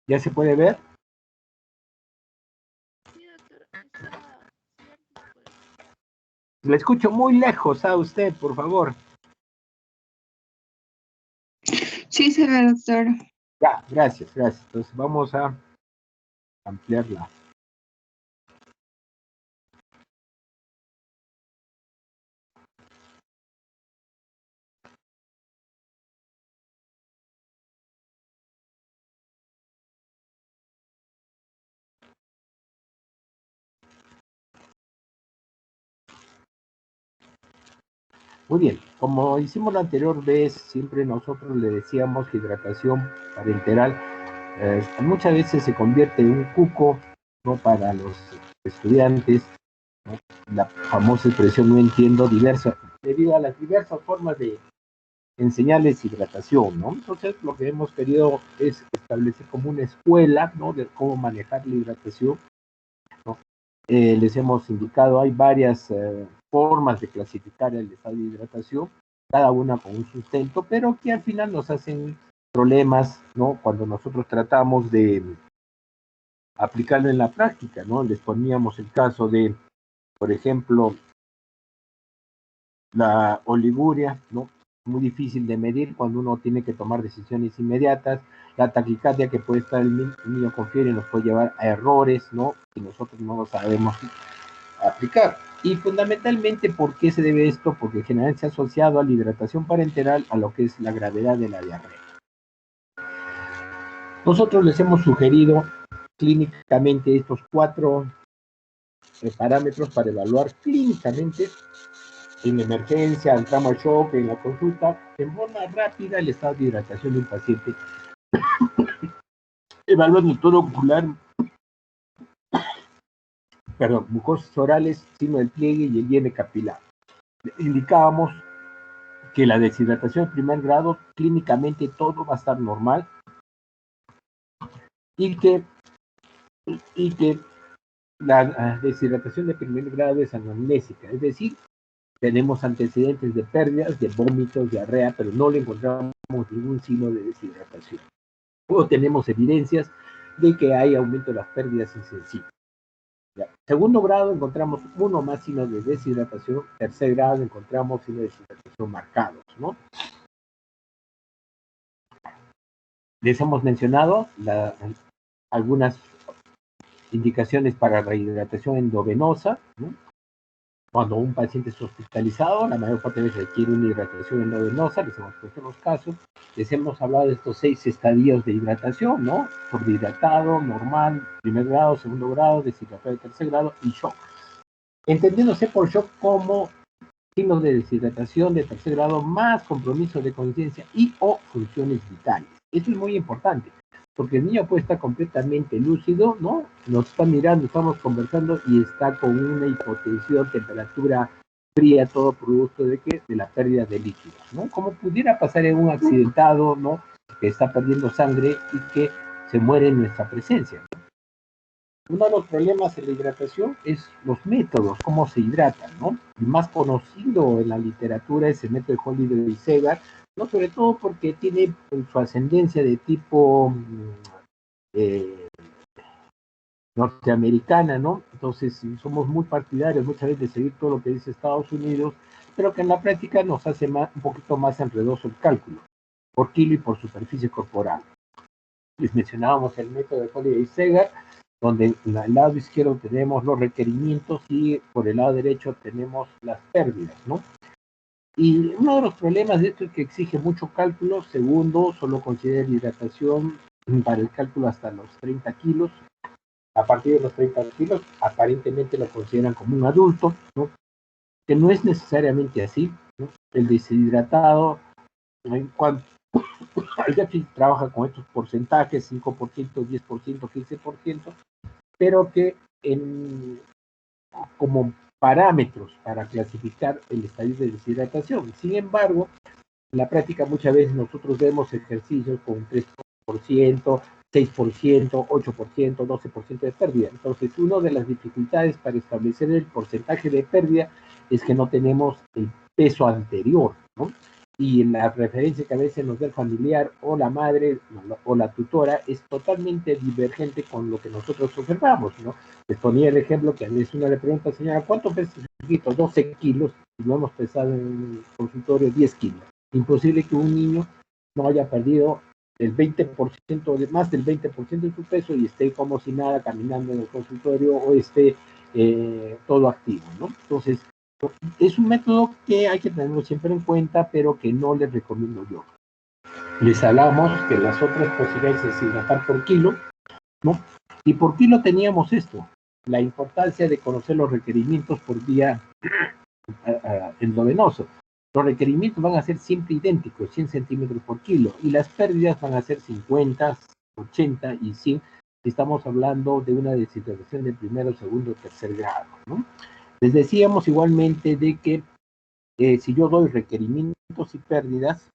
¿Ya se puede ver? Sí, doctor. Está... Le escucho muy lejos a usted, por favor. Sí, se ve, doctor. Ya, gracias, gracias. Entonces vamos a ampliarla. Muy bien, como hicimos la anterior vez, siempre nosotros le decíamos que hidratación parenteral muchas veces se convierte en un cuco, ¿no? Para los estudiantes, ¿no? La famosa expresión no entiendo diversa, debido a las diversas formas de enseñarles hidratación, ¿no? Entonces lo que hemos querido es establecer como una escuela, ¿no? De cómo manejar la hidratación, ¿no? Les hemos indicado, hay varias formas de clasificar el estado de hidratación, cada una con un sustento, pero que al final nos hacen problemas, ¿no? Cuando nosotros tratamos de aplicarlo en la práctica, ¿no? Les poníamos el caso de, por ejemplo, la oliguria, ¿no? Muy difícil de medir cuando uno tiene que tomar decisiones inmediatas, la taquicardia que puede estar el niño con fiebre nos puede llevar a errores, ¿no? Que nosotros no lo sabemos aplicar. Y fundamentalmente, ¿por qué se debe esto? Porque generalmente se ha asociado a la hidratación parenteral a lo que es la gravedad de la diarrea. Nosotros les hemos sugerido clínicamente estos 4 parámetros para evaluar clínicamente en emergencia, al trauma shock, en la consulta, en forma rápida el estado de hidratación de un paciente, evaluando el tono ocular, mucosas orales, signo del pliegue y el hieme capilar. Indicábamos que la deshidratación de primer grado, clínicamente todo va a estar normal y que la deshidratación de primer grado es anamnésica, es decir, tenemos antecedentes de pérdidas, de vómitos, diarrea, pero no le encontramos ningún signo de deshidratación. O tenemos evidencias de que hay aumento de las pérdidas insensibles. Segundo grado encontramos uno más signos de deshidratación, tercer grado encontramos signos de deshidratación marcados, ¿no? Les hemos mencionado algunas indicaciones para rehidratación endovenosa, ¿no? Cuando un paciente es hospitalizado, la mayor parte de veces requiere una hidratación endovenosa, les hemos puesto los casos, les hemos hablado de estos 6 estadios de hidratación, ¿no? Sobrehidratado, normal, primer grado, segundo grado, deshidratado de tercer grado y shock. Entendiéndose por shock como signos de deshidratación de tercer grado más compromiso de conciencia y o funciones vitales. Eso es muy importante, porque el niño puede estar completamente lúcido, ¿no? Nos está mirando, estamos conversando y está con una hipotensión, temperatura fría, todo producto de ¿qué? De la pérdida de líquidos, ¿no? Como pudiera pasar en un accidentado, ¿no? Que está perdiendo sangre y que se muere en nuestra presencia. Uno de los problemas en la hidratación es los métodos, cómo se hidratan, ¿no? El más conocido en la literatura es el método de Holliday y Segar, ¿no? Sobre todo porque tiene su ascendencia de tipo eh, norteamericana, ¿no? Entonces somos muy partidarios muchas veces de seguir todo lo que dice Estados Unidos, pero que en la práctica nos hace un poquito más enredoso el cálculo, por kilo y por superficie corporal. Les mencionábamos el método de Holliday y Segar, donde en el lado izquierdo tenemos los requerimientos y por el lado derecho tenemos las pérdidas, ¿no? Y uno de los problemas de esto es que exige mucho cálculo. Segundo, solo considera hidratación para el cálculo hasta los 30 kilos. A partir de los 30 kilos, aparentemente lo consideran como un adulto, ¿no? Que no es necesariamente así, ¿no? El deshidratado, en cuanto el déficit trabaja con estos porcentajes, 5%, 10%, 15%, pero que como parámetros para clasificar el estadio de deshidratación. Sin embargo, en la práctica muchas veces nosotros vemos ejercicios con 3%, 6%, 8%, 12% de pérdida. Entonces, una de las dificultades para establecer el porcentaje de pérdida es que no tenemos el peso anterior, ¿no? y la referencia que a veces nos da el familiar o la madre o la tutora es totalmente divergente con lo que nosotros observamos, ¿no? Les ponía el ejemplo que a veces uno le pregunta, señora, ¿cuánto pesa su chiquito? 12 kilos, y lo hemos pesado en el consultorio 10 kilos. Imposible que un niño no haya perdido el 20%, más del 20% de su peso y esté como si nada caminando en el consultorio o esté todo activo, ¿no? Entonces, es un método que hay que tenerlo siempre en cuenta, pero que no les recomiendo yo. Les hablamos que las otras posibilidades es hidratar por kilo, ¿no? Y por kilo teníamos esto, la importancia de conocer los requerimientos por vía endovenoso. Los requerimientos van a ser siempre idénticos, 100 centímetros por kilo, y las pérdidas van a ser 50, 80 y 100. Estamos hablando de una deshidratación de primero, segundo, tercer grado, ¿no? Les decíamos igualmente de que si yo doy requerimientos y pérdidas,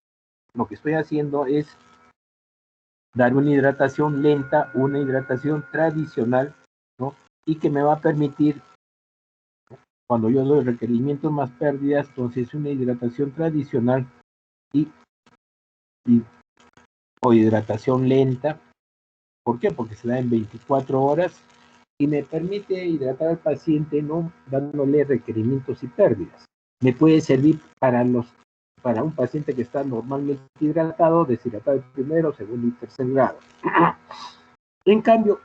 lo que estoy haciendo es dar una hidratación lenta, una hidratación tradicional, ¿no? Y que me va a permitir, cuando yo doy requerimientos más pérdidas, entonces una hidratación tradicional y o hidratación lenta. ¿Por qué? Porque se da en 24 horas y me permite hidratar al paciente no dándole requerimientos y pérdidas. Me puede servir para un paciente que está normalmente hidratado, deshidratado de primero, segundo y tercer grado. En cambio,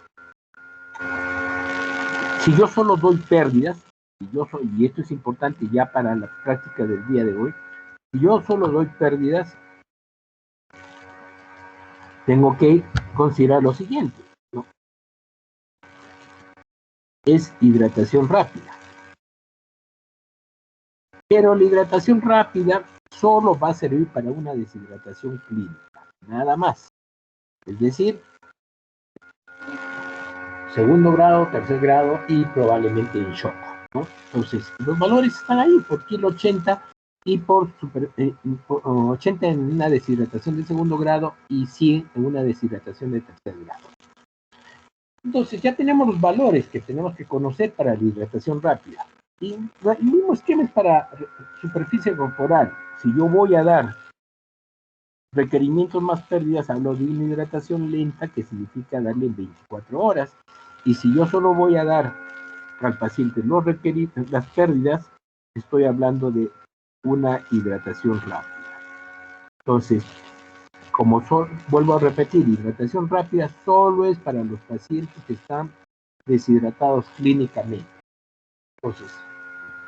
si yo solo doy pérdidas, y esto es importante ya para la práctica del día de hoy, si yo solo doy pérdidas, tengo que considerar lo siguiente, ¿no? Es hidratación rápida. Pero la hidratación rápida solo va a servir para una deshidratación clínica, nada más. Es decir, segundo grado, tercer grado y probablemente en shock, ¿no? Entonces, los valores están ahí por kilo 80 y por 80 en una deshidratación de segundo grado y 100 en una deshidratación de tercer grado. Entonces, ya tenemos los valores que tenemos que conocer para la hidratación rápida. Y el mismo esquema es para superficie corporal. Si yo voy a dar requerimientos más pérdidas, hablo de una hidratación lenta, que significa darle en 24 horas. Y si yo solo voy a dar al paciente las pérdidas, estoy hablando de una hidratación rápida. Entonces, vuelvo a repetir, hidratación rápida solo es para los pacientes que están deshidratados clínicamente. Entonces,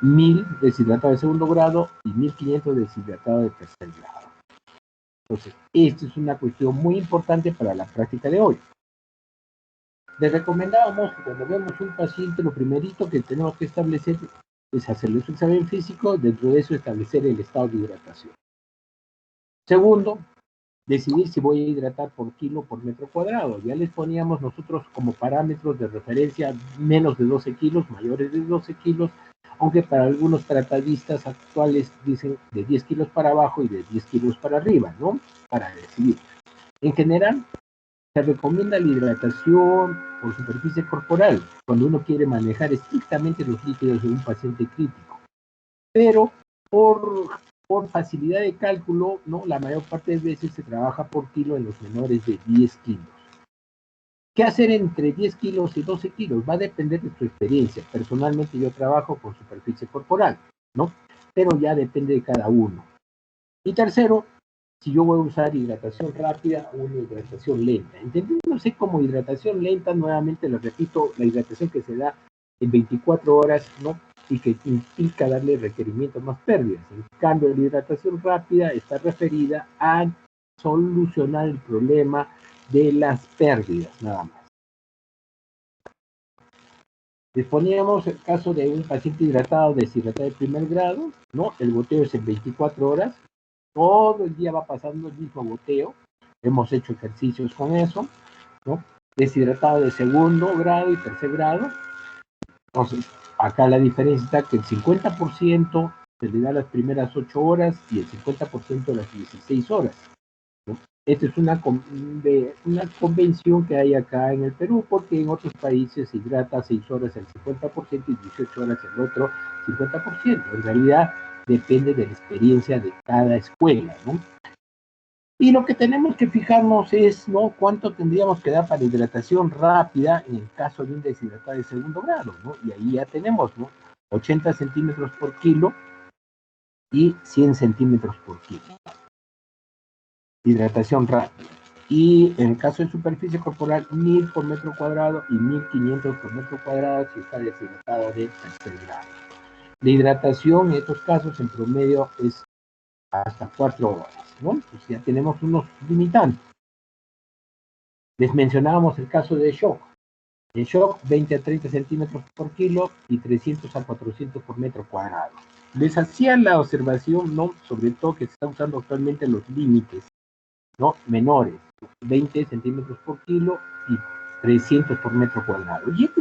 1000 deshidratados de segundo grado y 1500 deshidratados de tercer grado. Entonces, esto es una cuestión muy importante para la práctica de hoy. Les recomendábamos que cuando vemos un paciente, lo primerito que tenemos que establecer es hacerle su examen físico, dentro de eso establecer el estado de hidratación. Segundo, decidir si voy a hidratar por kilo por metro cuadrado. Ya les poníamos nosotros como parámetros de referencia menos de 12 kilos, mayores de 12 kilos, aunque para algunos tratadistas actuales dicen de 10 kilos para abajo y de 10 kilos para arriba, ¿no? Para decidir. En general, se recomienda la hidratación por superficie corporal cuando uno quiere manejar estrictamente los líquidos de un paciente crítico. Pero por facilidad de cálculo, ¿no? La mayor parte de veces se trabaja por kilo en los menores de 10 kilos. ¿Qué hacer entre 10 kilos y 12 kilos? Va a depender de tu experiencia. Personalmente yo trabajo por superficie corporal, ¿no? Pero ya depende de cada uno. Y tercero, si yo voy a usar hidratación rápida o una hidratación lenta. Entendiéndose como hidratación lenta, nuevamente lo repito, la hidratación que se da en 24 horas, ¿no? Y que implica darle requerimientos más pérdidas. En cambio, la hidratación rápida está referida a solucionar el problema de las pérdidas, nada más. Les poníamos el caso de un paciente hidratado, deshidratado de primer grado, ¿no? El goteo es en 24 horas, todo el día va pasando el mismo goteo, hemos hecho ejercicios con eso, ¿no? Deshidratado de segundo grado y tercer grado. Entonces, acá la diferencia está que el 50% se le da las primeras 8 horas y el 50% las 16 horas, ¿no? Esta es una convención que hay acá en el Perú, porque en otros países se hidrata 6 horas el 50% y 18 horas el otro 50%. En realidad, depende de la experiencia de cada escuela, ¿no? Y lo que tenemos que fijarnos es, ¿no?, cuánto tendríamos que dar para hidratación rápida en el caso de un deshidratado de segundo grado, ¿no? Y ahí ya tenemos, ¿no?, 80 centímetros por kilo y 100 centímetros por kilo. Hidratación rápida. Y en el caso de superficie corporal, 1000 por metro cuadrado y 1500 por metro cuadrado si está deshidratado de tercer grado. La hidratación en estos casos en promedio es hasta 4 horas, ¿no? Pues ya tenemos unos limitantes. Les mencionábamos el caso de shock. En shock, 20 a 30 centímetros por kilo y 300 a 400 por metro cuadrado. Les hacía la observación, ¿no?, sobre todo que se están usando actualmente los límites, ¿no?, menores, 20 centímetros por kilo y 300 por metro cuadrado. Y esta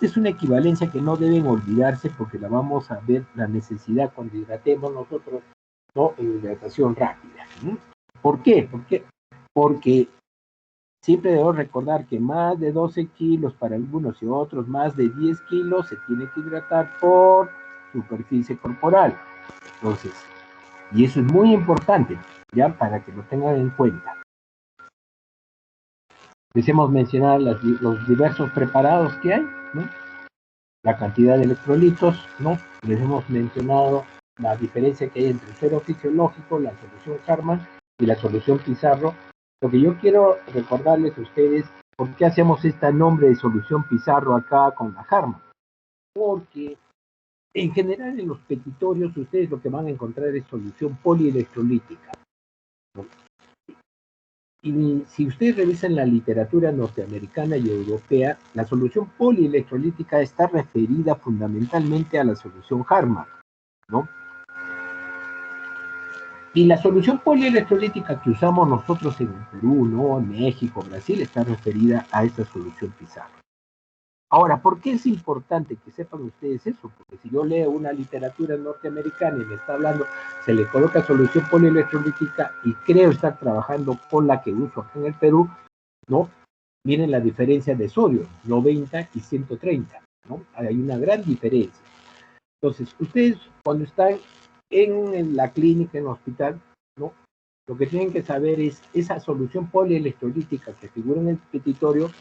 es una equivalencia que no deben olvidarse porque la vamos a ver la necesidad cuando hidratemos nosotros, ¿no?, en hidratación rápida. ¿Por qué? Porque siempre debo recordar que más de 12 kilos para algunos y otros más de 10 kilos se tiene que hidratar por superficie corporal. Entonces, y eso es muy importante, ya, para que lo tengan en cuenta. Les hemos mencionado los diversos preparados que hay, ¿no?, la cantidad de electrolitos, ¿no? Les hemos mencionado la diferencia que hay entre el suero fisiológico, la solución Harman y la solución Pizarro. Lo que yo quiero recordarles a ustedes, ¿por qué hacemos este nombre de solución Pizarro acá con la Harman? Porque en general en los petitorios ustedes lo que van a encontrar es solución polielectrolítica, ¿no? Y si ustedes revisan la literatura norteamericana y europea, la solución polielectrolítica está referida fundamentalmente a la solución Harman, ¿no? Y la solución polielectrolítica que usamos nosotros en el Perú, ¿no?, México, Brasil, está referida a esta solución Pizarro. Ahora, ¿por qué es importante que sepan ustedes eso? Porque si yo leo una literatura norteamericana y me está hablando, se le coloca solución polielectrolítica y creo estar trabajando con la que uso acá en el Perú, ¿no? Miren la diferencia de sodio, 90 y 130, ¿no? Hay una gran diferencia. Entonces, ustedes cuando están en la clínica, en el hospital, ¿no?, lo que tienen que saber es esa solución polielectrolítica que figura en el petitorio,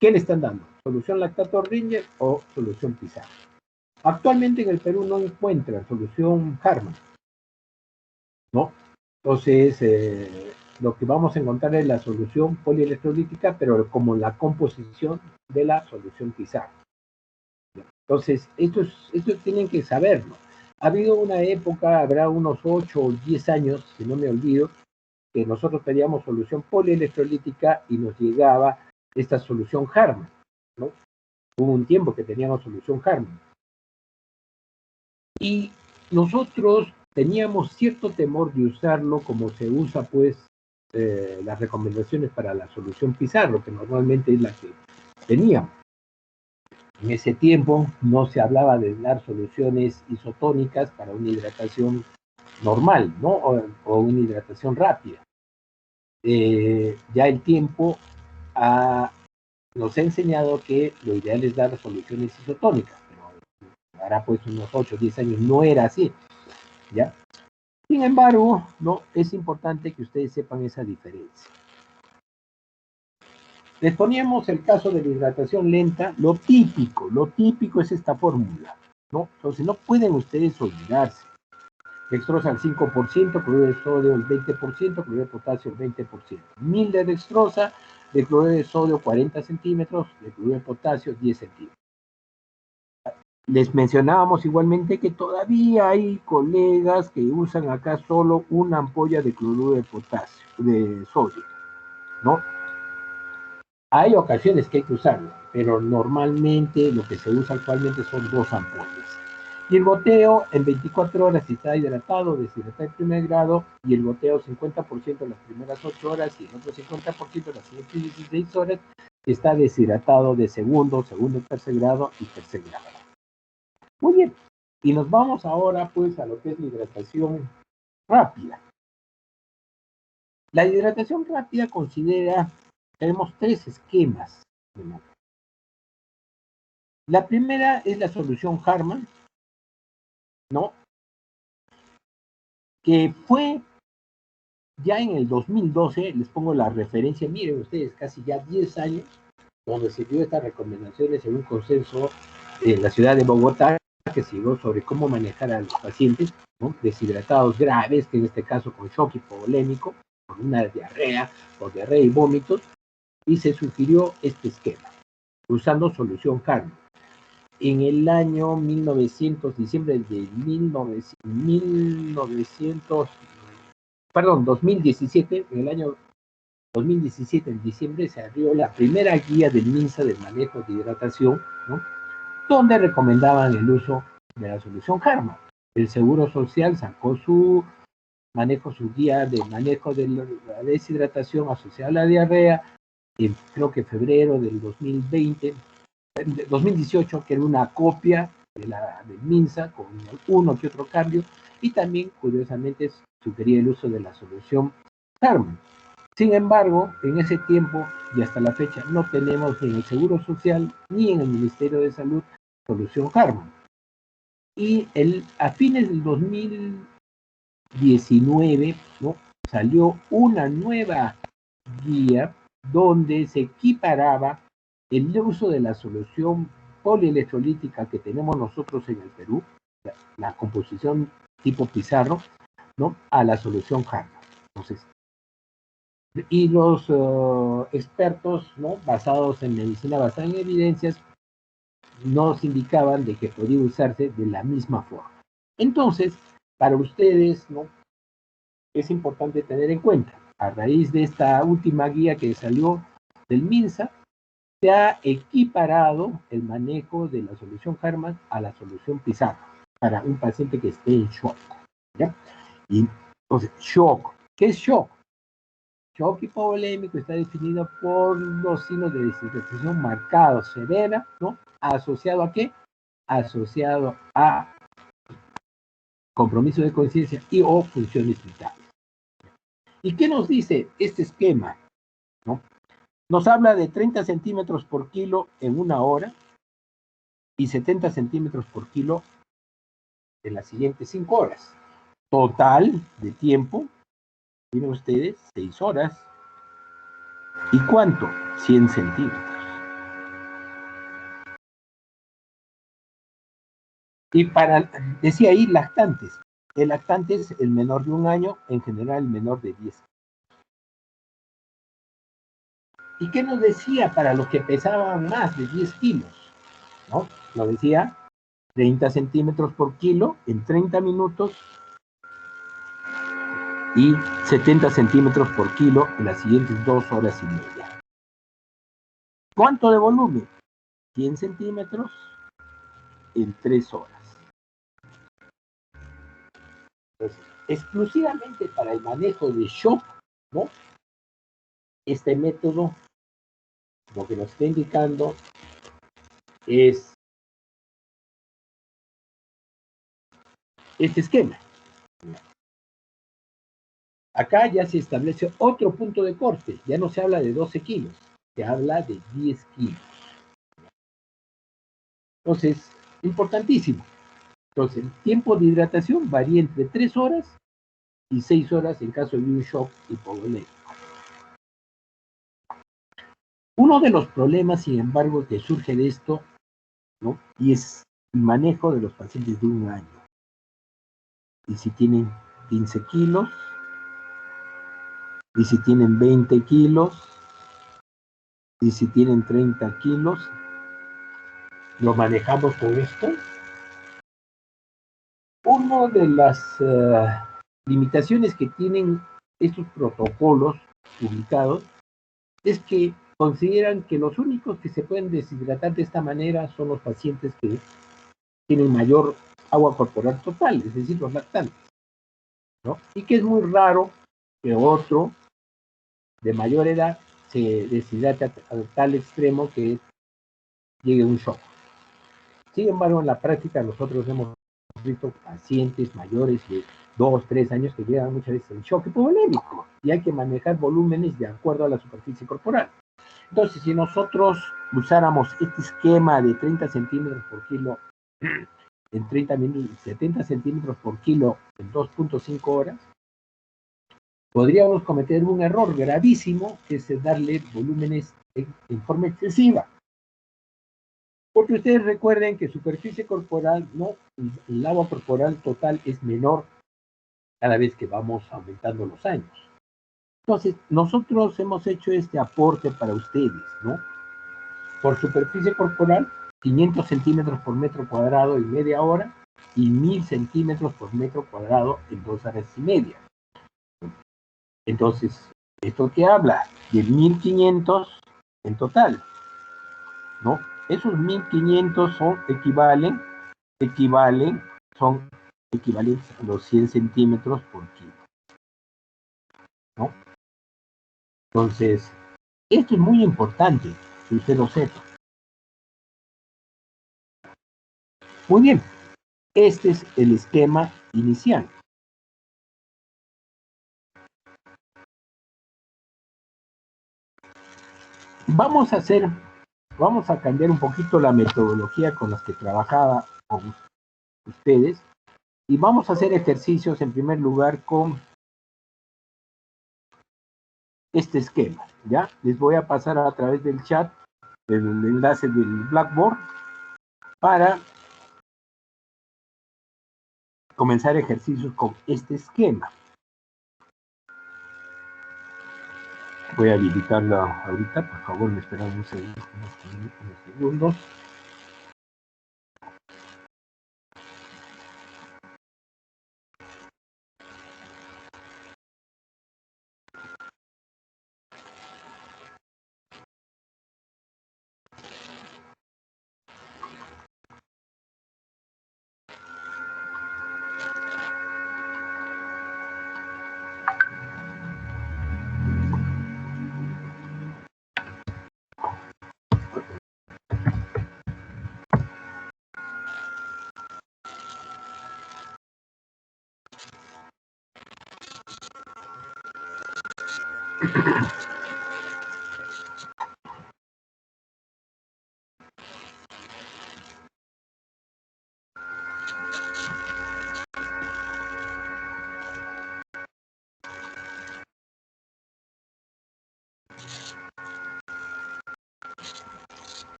¿qué le están dando? ¿Solución lactato Ringer o solución Pizarro? Actualmente en el Perú no encuentran solución Harman, ¿no? Entonces, lo que vamos a encontrar es la solución polielectrolítica, pero como la composición de la solución Pizarro. Entonces, esto tienen que saberlo. Ha habido una época, habrá unos 8 o 10 años, si no me olvido, que nosotros pedíamos solución polielectrolítica y nos llegaba esta solución Harman, ¿no? Hubo un tiempo que teníamos solución Harman. Y nosotros teníamos cierto temor de usarlo como se usa, pues, las recomendaciones para la solución Pizarro, que normalmente es la que teníamos. En ese tiempo no se hablaba de dar soluciones isotónicas para una hidratación normal, ¿no? O una hidratación rápida. Ya el tiempo nos ha enseñado que lo ideal es dar soluciones isotónicas, pero ahora pues unos 8 o 10 años no era así, ¿ya? Sin embargo, ¿no?, es importante que ustedes sepan esa diferencia. Les poníamos el caso de la hidratación lenta, lo típico es esta fórmula, ¿no? Entonces no pueden ustedes olvidarse. Dextrosa al 5%, cloruro de sodio el 20%, cloruro de potasio el 20%. 1000 de dextrosa, de cloruro de sodio 40 centímetros, de cloruro de potasio 10 centímetros. Les mencionábamos igualmente que todavía hay colegas que usan acá solo una ampolla de cloruro de potasio, de sodio, ¿no? Hay ocasiones que hay que usarlo, pero normalmente lo que se usa actualmente son 2 ampollas. Y el goteo en 24 horas si está hidratado, deshidratado en primer grado, y el goteo 50% en las primeras 8 horas y el otro 50% en las siguientes 16 horas si está deshidratado de segundo, tercer grado y tercer grado. Muy bien, y nos vamos ahora pues a lo que es la hidratación rápida. La hidratación rápida tenemos 3 esquemas. La primera es la solución Harman, ¿no? que fue ya en el 2012, les pongo la referencia, miren ustedes, casi ya 10 años, donde se dio estas recomendaciones en un consenso en la ciudad de Bogotá, que se dio sobre cómo manejar a los pacientes, ¿no?, deshidratados graves, que en este caso con shock hipovolémico, con una diarrea, con diarrea y vómitos, y se sugirió este esquema, usando solución Karma. En el año 1900, diciembre de 2017, en el año 2017, en diciembre, se abrió la primera guía del MINSA del manejo de hidratación, ¿no?, donde recomendaban el uso de la solución Karma. El Seguro Social sacó su guía de manejo de la deshidratación asociada a la diarrea, en creo que febrero del 2018, que era una copia del MINSA con uno que otro cambio, y también, curiosamente, sugería el uso de la solución Karma. Sin embargo, en ese tiempo y hasta la fecha no tenemos ni en el Seguro Social ni en el Ministerio de Salud solución Karma. Y a fines del 2019, ¿no?, salió una nueva guía donde se equiparaba el uso de la solución polielectrolítica que tenemos nosotros en el Perú, la composición tipo Pizarro, ¿no?, a la solución Karma. Entonces, y los expertos, ¿no?, basados en medicina, basada en evidencias, nos indicaban de que podía usarse de la misma forma. Entonces, para ustedes, ¿no?, es importante tener en cuenta, a raíz de esta última guía que salió del MINSA, se ha equiparado el manejo de la solución Karma a la solución Pizarro para un paciente que esté en shock, ¿ya? Y entonces, shock. ¿Qué es shock? Shock hipovolémico está definido por los signos de deshidratación marcados, severa, ¿no?, ¿asociado a qué? Asociado a compromiso de conciencia y o funciones vitales. ¿Y qué nos dice este esquema, ¿no? Nos habla de 30 centímetros por kilo en una hora y 70 centímetros por kilo en las siguientes 5 horas. Total de tiempo, miren ustedes, 6 horas. ¿Y cuánto? 100 centímetros. Y decía ahí, lactantes. El lactante es el menor de 1 año, en general el menor de 10. ¿Y qué nos decía para los que pesaban más de 10 kilos? ¿No? Nos decía 30 centímetros por kilo en 30 minutos y 70 centímetros por kilo en las siguientes 2 horas y media. ¿Cuánto de volumen? 100 centímetros en 3 horas. Entonces, exclusivamente para el manejo de shock, ¿no?, este método lo que nos está indicando es este esquema. Acá ya se establece otro punto de corte, ya no se habla de 12 kilos, se habla de 10 kilos. Entonces, importantísimo. Entonces, el tiempo de hidratación varía entre 3 horas y 6 horas en caso de un shock hipovolémico. Uno de los problemas, sin embargo, que surge de esto, ¿no?, y es el manejo de los pacientes de 1 año. Y si tienen 15 kilos, y si tienen 20 kilos, y si tienen 30 kilos, ¿lo manejamos con esto? Una de las limitaciones que tienen estos protocolos publicados es que consideran que los únicos que se pueden deshidratar de esta manera son los pacientes que tienen mayor agua corporal total, es decir, los lactantes, ¿no? Y que es muy raro que otro de mayor edad se deshidrate a tal extremo que llegue a un shock. Sin embargo, en la práctica nosotros hemos visto pacientes mayores de 2, 3 años que llegan muchas veces en shock hipovolémico y hay que manejar volúmenes de acuerdo a la superficie corporal. Entonces, si nosotros usáramos este esquema de 30 centímetros por kilo en 30 minutos, 70 centímetros por kilo en 2.5 horas, podríamos cometer un error gravísimo, que es darle volúmenes en forma excesiva. Porque ustedes recuerden que superficie corporal, ¿no? El agua corporal total es menor cada vez que vamos aumentando los años. Entonces, nosotros hemos hecho este aporte para ustedes, ¿no? Por superficie corporal, 500 centímetros por metro cuadrado en media hora y 1000 centímetros por metro cuadrado en 2 horas y media. Entonces, ¿esto qué habla? De 1500 en total, ¿no? Esos 1500 son equivalentes a los 100 centímetros por kilo, ¿no? Entonces, esto es muy importante que usted lo sepa. Muy bien, este es el esquema inicial. Vamos a cambiar un poquito la metodología con las que trabajaba con ustedes y vamos a hacer ejercicios en primer lugar con este esquema, ¿ya? Les voy a pasar a través del chat el enlace del Blackboard para comenzar ejercicios con este esquema. Voy a habilitarla ahorita, por favor, me esperan unos segundos.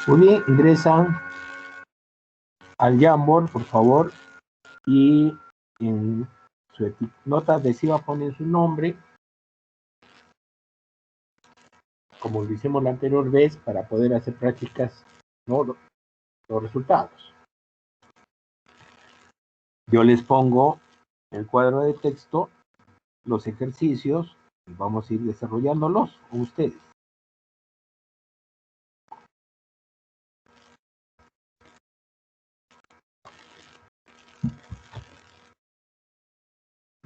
Muy bien, ingresan al Jamboard, por favor, y en su nota adhesiva ponen su nombre, como lo hicimos la anterior vez, para poder hacer prácticas, ¿no? Los resultados. Yo les pongo el cuadro de texto, los ejercicios, y vamos a ir desarrollándolos con ustedes.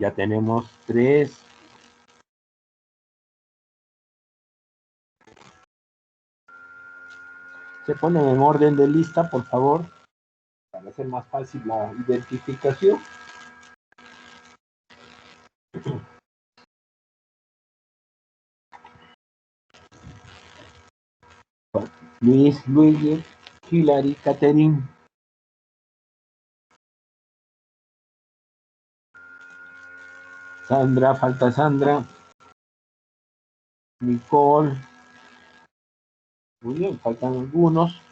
Ya tenemos 3. Se ponen en orden de lista, por favor, para hacer más fácil la identificación. Luis, Luigi, Hilary, Catherine. Sandra, falta Sandra. Nicole. Muy bien, faltan algunos.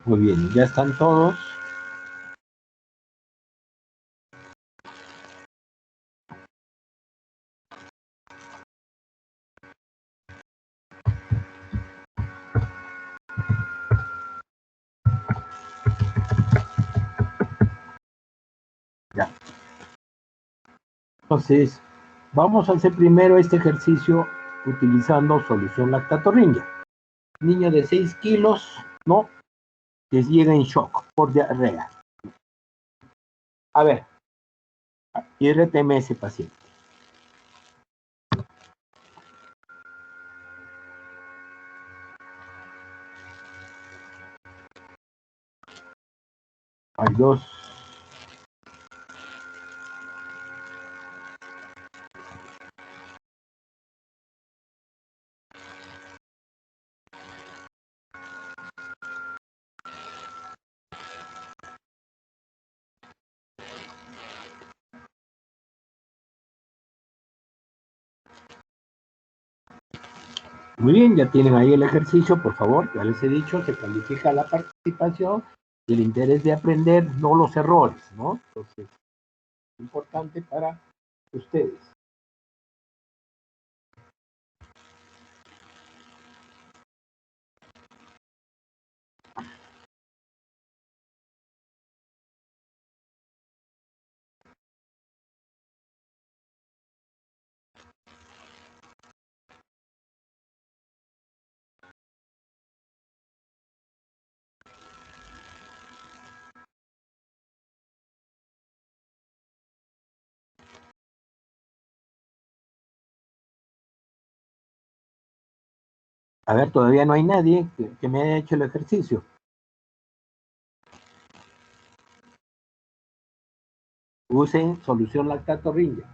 Muy bien, ya están todos. Ya. Entonces, vamos a hacer primero este ejercicio utilizando solución lactatorringia. Niño de 6 kilos, ¿no? Que llega en shock por diarrea. A ver, IRTM ese paciente. Hay dos. Muy bien, ya tienen ahí el ejercicio, por favor, ya les he dicho, se califica la participación y el interés de aprender, no los errores, ¿no? Entonces, es importante para ustedes. A ver, todavía no hay nadie que me haya hecho el ejercicio. Usen solución lactatorringia.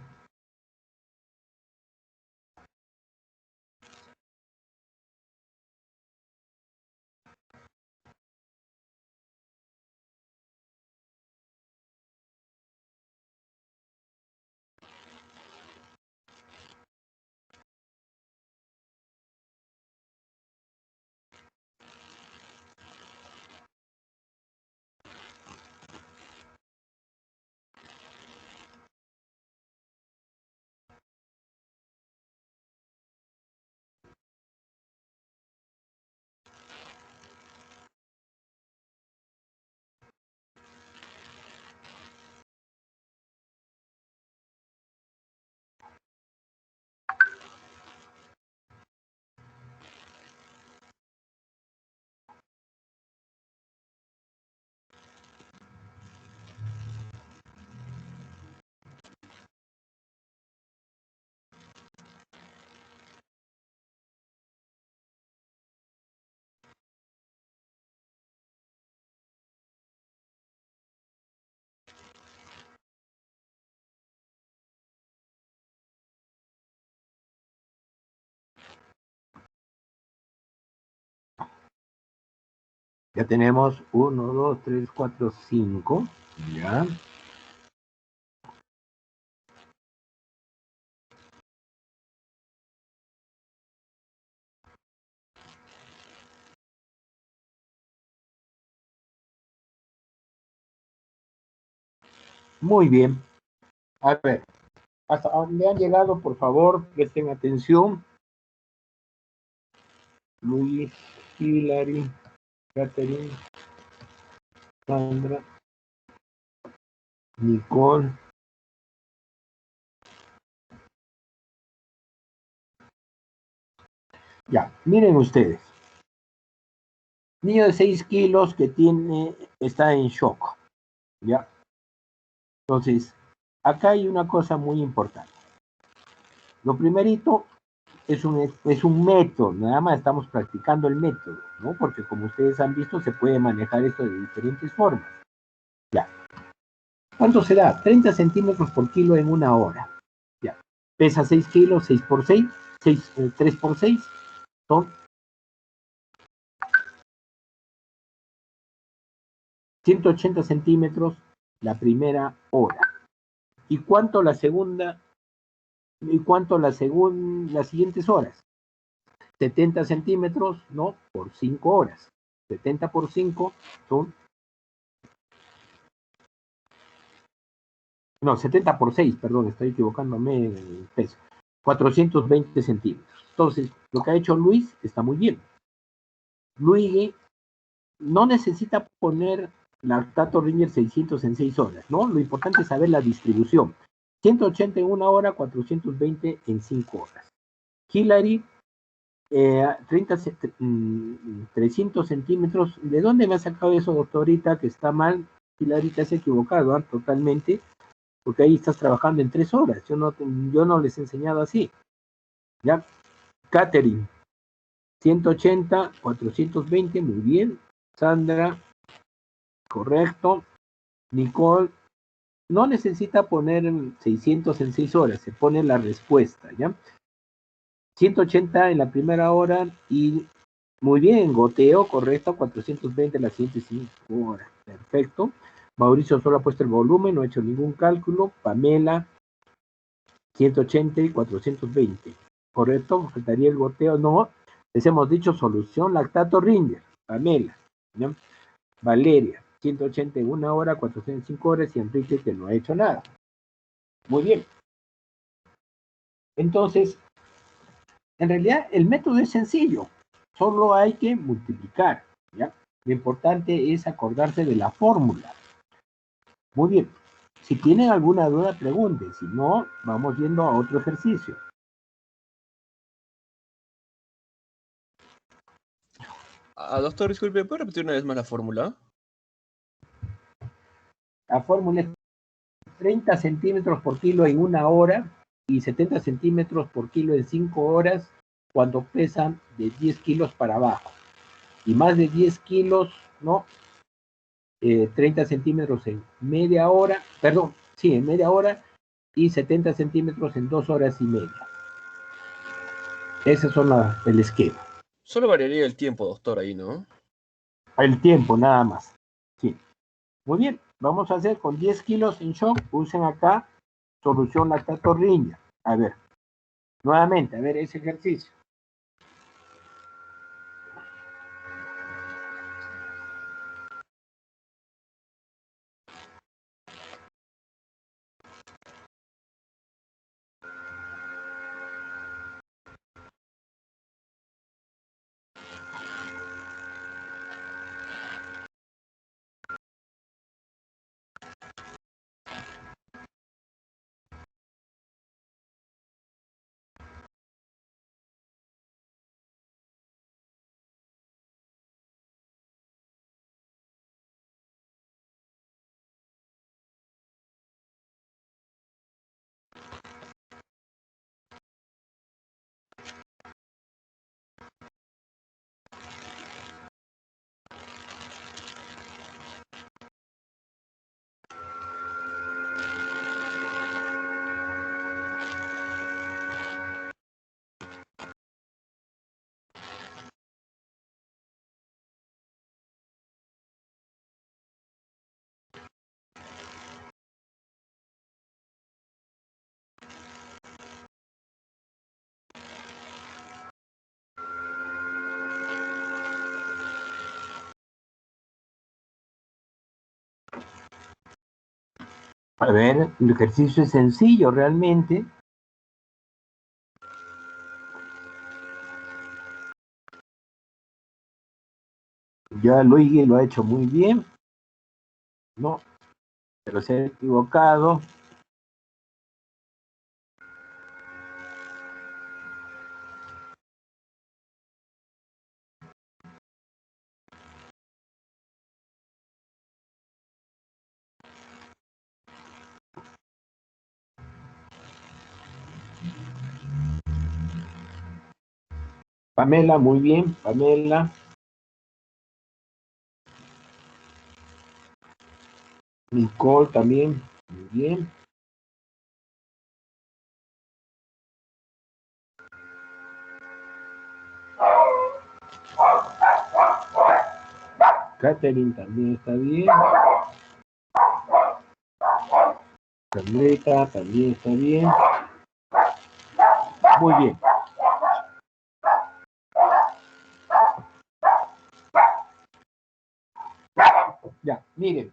Ya tenemos 1, 2, 3, 4, 5. Ya. Muy bien. A ver, hasta donde han llegado, por favor, presten atención. Luis, Hilary, Catherine, Sandra, Nicole. Ya, miren ustedes. Niño de 6 kilos que está en shock. Ya. Entonces, acá hay una cosa muy importante. Lo primerito es un método, nada más estamos practicando el método, ¿no? Porque como ustedes han visto, se puede manejar esto de diferentes formas. Ya. ¿Cuánto se da? 30 centímetros por kilo en una hora. Ya. Pesa 6 kilos, 6 por 6, 3 por 6, son 180 centímetros la primera hora. ¿Y cuánto la segunda? ¿Y cuánto las siguientes horas? 70 centímetros, ¿no? Por 5 horas. 70 por 5 son... No, 70 por 6, perdón, estoy equivocándome en el peso. 420 centímetros. Entonces, lo que ha hecho Luis está muy bien. Luis no necesita poner lactato Ringer 600 en 6 horas, ¿no? Lo importante es saber la distribución. 180 en 1 hora, 420 en 5 horas. Hillary, 300 centímetros. ¿De dónde me ha sacado eso, doctorita? Que está mal. Hillary, te has equivocado, ¿eh? Totalmente, porque ahí estás trabajando en 3 horas. Yo no les he enseñado así. ¿Ya? Catherine, 180, 420, muy bien. Sandra, correcto. Nicole, no necesita poner 600 en 6 horas, se pone la respuesta, ¿ya? 180 en la primera hora y muy bien, goteo, correcto, 420 en las siguientes 5 horas, perfecto. Mauricio solo ha puesto el volumen, no ha hecho ningún cálculo. Pamela, 180 y 420, correcto, faltaría el goteo, no. Les hemos dicho solución lactato Ringer, Pamela, ¿ya? Valeria, 180 en 1 hora, 405 horas, y Enrique, que no ha hecho nada. Muy bien. Entonces, en realidad el método es sencillo, solo hay que multiplicar, ¿ya? Lo importante es acordarse de la fórmula. Muy bien. Si tienen alguna duda, pregunten. Si no, vamos yendo a otro ejercicio. Doctor, disculpe, ¿puede repetir una vez más la fórmula? La fórmula es 30 centímetros por kilo en 1 hora y 70 centímetros por kilo en 5 horas cuando pesan de 10 kilos para abajo. Y más de 10 kilos, ¿no? 30 centímetros en media hora, perdón, sí, en media hora, y 70 centímetros en 2 horas y media. Ese son el esquema. Solo variaría el tiempo, doctor, ahí, ¿no? El tiempo, nada más. Sí. Muy bien, vamos a hacer con 10 kilos en shock, usen acá solución lactato Ringer. A ver, nuevamente, a ver ese ejercicio. A ver, el ejercicio es sencillo realmente. Ya Luigi lo ha hecho muy bien. No, pero se ha equivocado. Pamela, muy bien, Pamela. Nicole también, muy bien. Catherine también está bien. Sandrita también está bien. Muy bien. Ya, miren.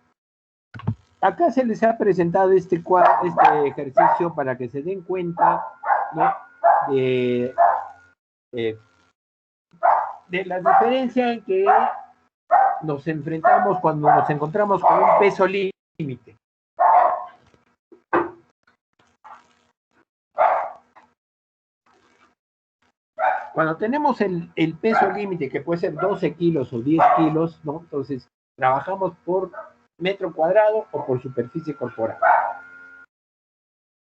Acá se les ha presentado este ejercicio para que se den cuenta, ¿no? de, eh, de la diferencia en que nos enfrentamos cuando nos encontramos con un peso límite. Cuando tenemos el peso límite, que puede ser 12 kilos o 10 kilos, ¿no? Entonces, trabajamos por metro cuadrado o por superficie corporal.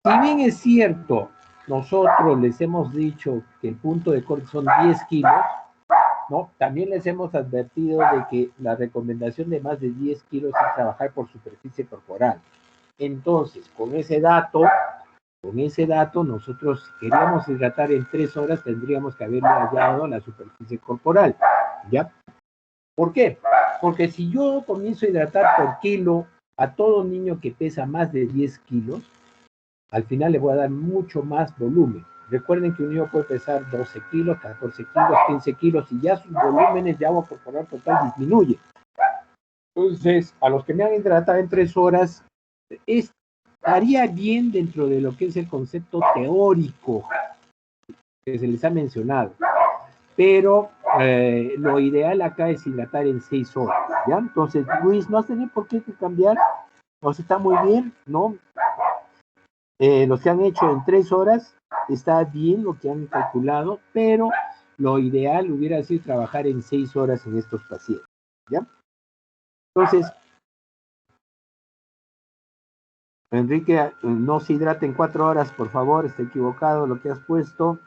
Si bien es cierto, nosotros les hemos dicho que el punto de corte son 10 kilos, ¿no? También les hemos advertido de que la recomendación de más de 10 kilos es trabajar por superficie corporal. Entonces, con ese dato, nosotros si queríamos hidratar en 3 horas, tendríamos que haberle hallado la superficie corporal, ¿ya? ¿Por qué? Porque si yo comienzo a hidratar por kilo a todo niño que pesa más de 10 kilos, al final le voy a dar mucho más volumen. Recuerden que un niño puede pesar 12 kilos, 14 kilos, 15 kilos y ya sus volúmenes de agua corporal total disminuyen. Entonces, a los que me han hidratado en 3 horas, estaría bien dentro de lo que es el concepto teórico que se les ha mencionado. Pero lo ideal acá es hidratar en 6 horas, ¿ya? Entonces, Luis, no has tenido por qué cambiar, o sea, está muy bien, ¿no? Los que han hecho en 3 horas, está bien lo que han calculado, pero lo ideal hubiera sido trabajar en 6 horas en estos pacientes, ¿ya? Entonces, Enrique, no se hidrate en 4 horas, por favor, está equivocado lo que has puesto.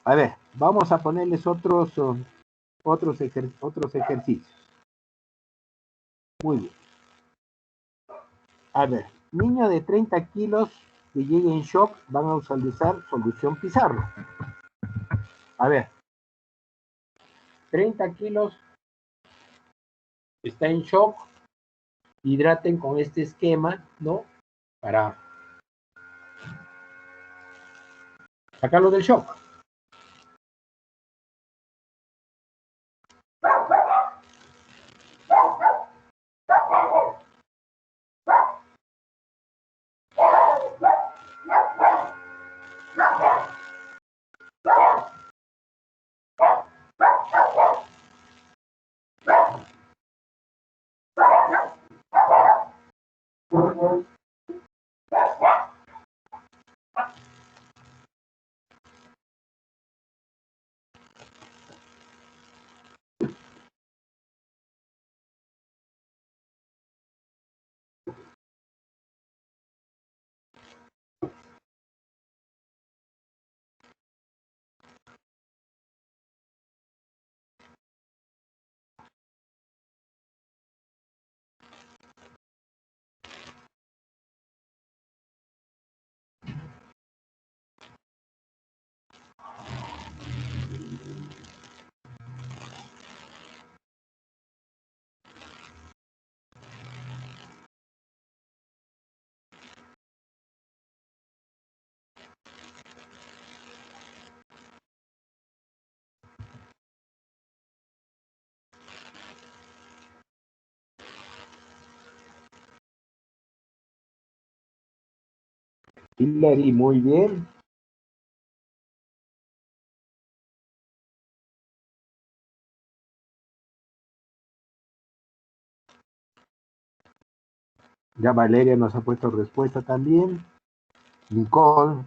A ver, vamos a ponerles otros ejercicios. Muy bien. A ver, niño de 30 kilos que llegue en shock, van a utilizar solución Pizarro. A ver, 30 kilos, está en shock, hidraten con este esquema, ¿no? Para sacarlo del shock. Hillary, muy bien. Ya Valeria nos ha puesto respuesta también. Nicole.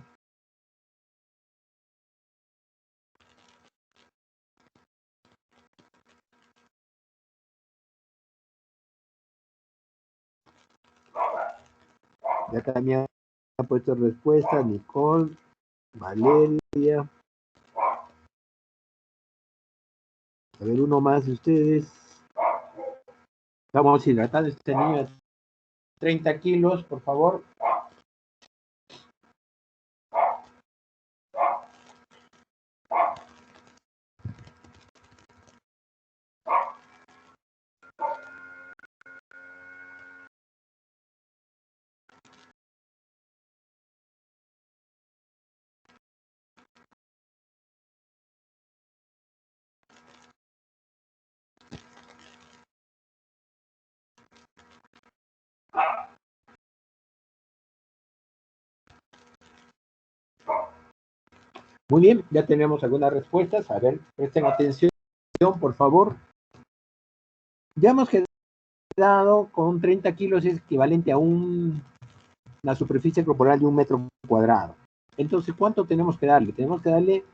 Ya también ha puesto respuesta Nicole, Valeria. A ver, uno más de ustedes. Vamos hidratando a este niño de 30 kilos, por favor. Muy bien, ya tenemos algunas respuestas. A ver, presten atención, por favor. Ya hemos quedado con 30 kilos, es equivalente a una superficie corporal de 1 metro cuadrado. Entonces, ¿cuánto tenemos que darle? Tenemos que darle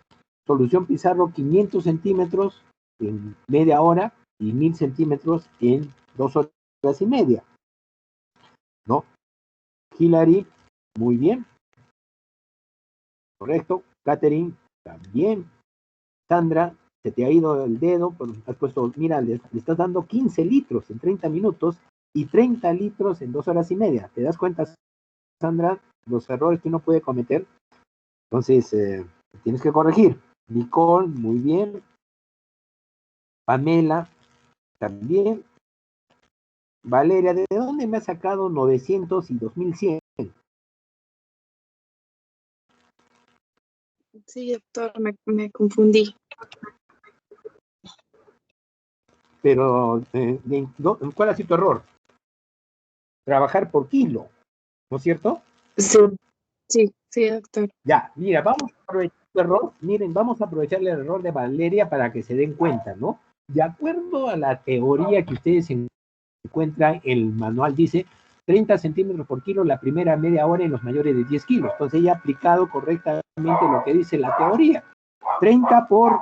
solución Pizarro 500 centímetros en media hora y 1000 centímetros en 2 horas y media, ¿no? Hilary, muy bien. Correcto. Catherine, también. Sandra, se te ha ido el dedo, pero has puesto, mira, le estás dando 15 litros en 30 minutos y 30 litros en 2 horas y media. ¿Te das cuenta, Sandra, los errores que uno puede cometer? Entonces, tienes que corregir. Nicole, muy bien. Pamela, también. Valeria, ¿de dónde me ha sacado 900 y 2100? Sí, doctor, me confundí. Pero, ¿cuál ha sido tu error? Trabajar por kilo, ¿no es cierto? Sí, doctor. Ya, mira, vamos a aprovechar el error, miren, vamos a aprovechar el error de Valeria para que se den cuenta, ¿no? De acuerdo a la teoría que ustedes encuentran, el manual dice 30 centímetros por kilo la primera media hora en los mayores de 10 kilos. Entonces ella ha aplicado correctamente lo que dice la teoría. 30 por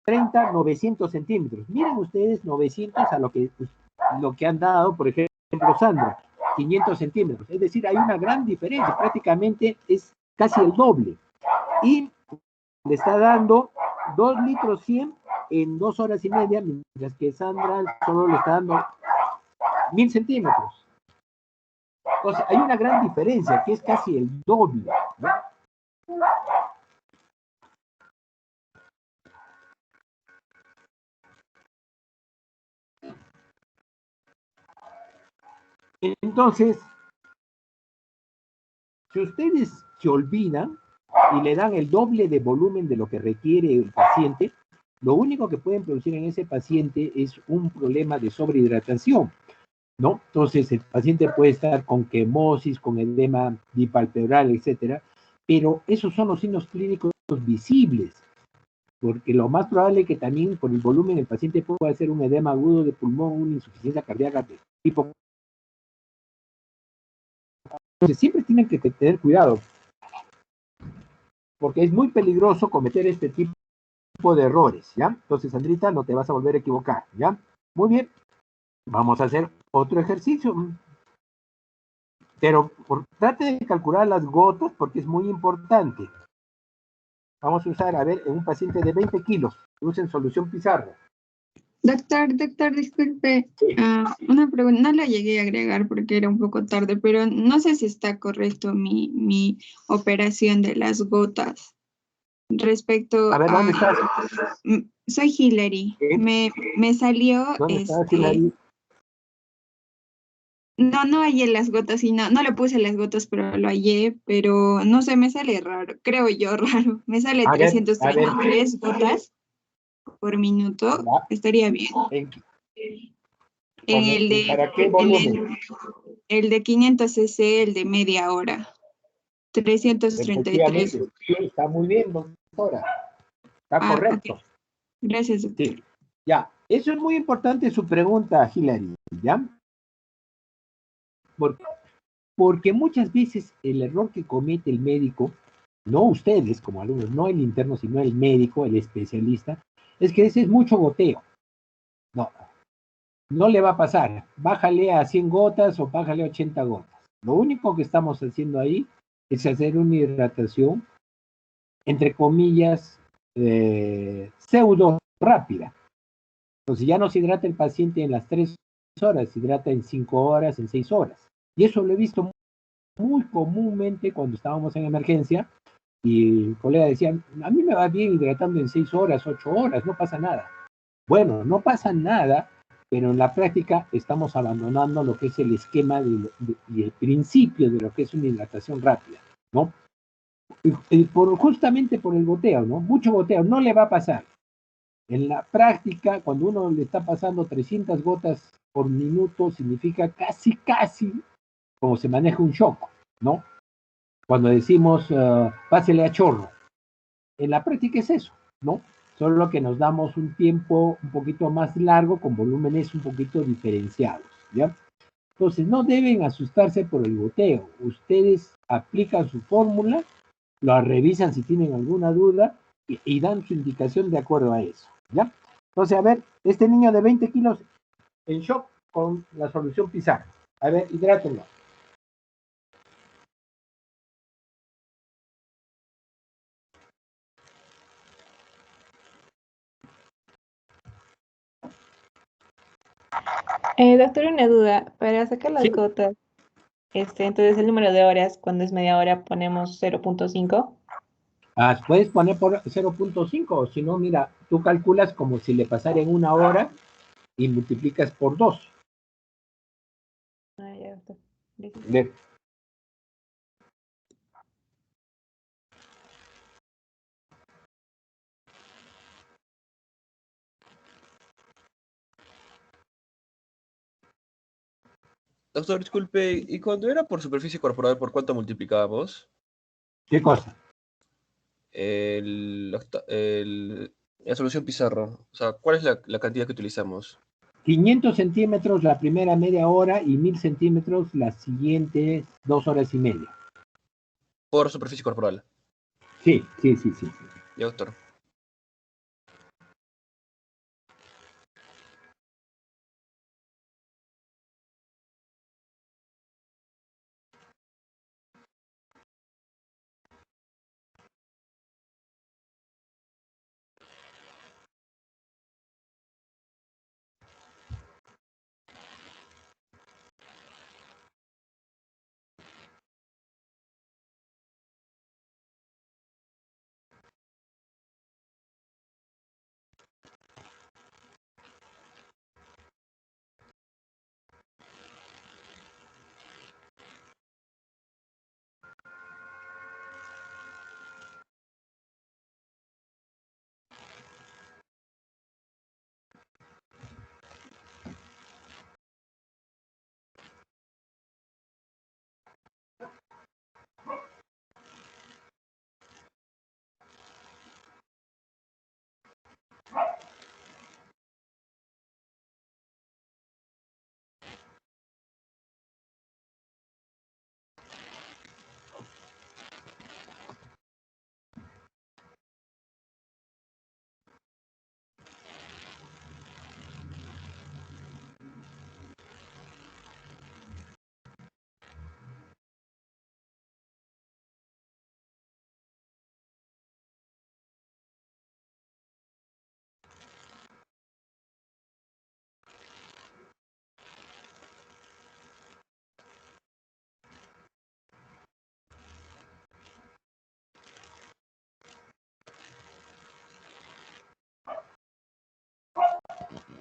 30, 900 centímetros. Miren ustedes 900 a lo que han dado, por ejemplo, Sandra, 500 centímetros. Es decir, hay una gran diferencia, prácticamente es casi el doble. Y le está dando 2 litros 100 en 2 horas y media, mientras que Sandra solo le está dando 1000 centímetros. Entonces, hay una gran diferencia, que es casi el doble, ¿no? Entonces, si ustedes se olvidan y le dan el doble de volumen de lo que requiere el paciente, lo único que pueden producir en ese paciente es un problema de sobrehidratación, ¿no? Entonces, el paciente puede estar con quemosis, con edema bipalpebral, etcétera, pero esos son los signos clínicos visibles, porque lo más probable es que también por el volumen el paciente pueda hacer un edema agudo de pulmón, una insuficiencia cardíaca de tipo. Entonces, siempre tienen que tener cuidado, porque es muy peligroso cometer este tipo de errores, ¿ya? Entonces, Sandrita, no te vas a volver a equivocar, ¿ya? Muy bien, vamos a hacer otro ejercicio, pero trate de calcular las gotas porque es muy importante. Vamos a usar, a ver, en un paciente de 20 kilos, usen solución Pizarro. Doctor, disculpe. Una pregunta, no la llegué a agregar porque era un poco tarde, pero no sé si está correcto mi operación de las gotas. Respecto A ver, ¿dónde estás? Soy Hilary. ¿Qué? Me salió ¿Dónde estás, Hilary? No hallé las gotas y no le puse las gotas, pero lo hallé, pero no sé, me sale raro, creo yo raro. Me sale A ver, 333 gotas por minuto, ya. estaría bien. ¿Para qué volumen? El de 500 cc, el de media hora. 333. Efectivamente, sí, está muy bien, doctora. Está correcto. Okay. Gracias, doctor. Sí. Ya, eso es muy importante su pregunta, Hilary, ¿ya? Porque muchas veces el error que comete el médico, no ustedes como alumnos, no el interno, sino el médico, el especialista, es que ese es mucho goteo. No le va a pasar. Bájale a 100 gotas o bájale a 80 gotas. Lo único que estamos haciendo ahí es hacer una hidratación, entre comillas, pseudo rápida. Entonces ya no se hidrata el paciente en las 3 horas, se hidrata en 5 horas, en 6 horas. Y eso lo he visto muy comúnmente cuando estábamos en emergencia y el colega decía, a mí me va bien hidratando en 6 horas, 8 horas, no pasa nada. Bueno, no pasa nada, pero en la práctica estamos abandonando lo que es el esquema y el principio de lo que es una hidratación rápida, ¿no? Justamente por el goteo, ¿no? Mucho goteo, no le va a pasar. En la práctica, cuando uno le está pasando 300 gotas por minuto, significa casi como se maneja un shock, ¿no? Cuando decimos, pásele a chorro. en la práctica es eso, ¿no? Solo que nos damos un tiempo un poquito más largo con volúmenes un poquito diferenciados, ¿ya? Entonces, no deben asustarse por el goteo. Ustedes aplican su fórmula, lo revisan si tienen alguna duda y dan su indicación de acuerdo a eso, ¿ya? Entonces, a ver, este niño de 20 kilos en shock con la solución Pizarro. A ver, hidrátenlo. Doctor, una duda. Para sacar las Sí. gotas, entonces el número de horas, cuando es media hora, ponemos 0.5. Puedes poner por 0.5, o si no, mira, tú calculas como si le pasara en una hora y multiplicas por 2. Ah, ya, doctor. Listo. Doctor, disculpe, ¿y cuando era por superficie corporal, por cuánto multiplicábamos? ¿Qué cosa? La solución Pizarro. O sea, ¿cuál es la cantidad que utilizamos? 500 centímetros la primera media hora y 1000 centímetros las siguientes 2 horas y media. Por superficie corporal. Sí, sí, sí, sí. Ya, doctor.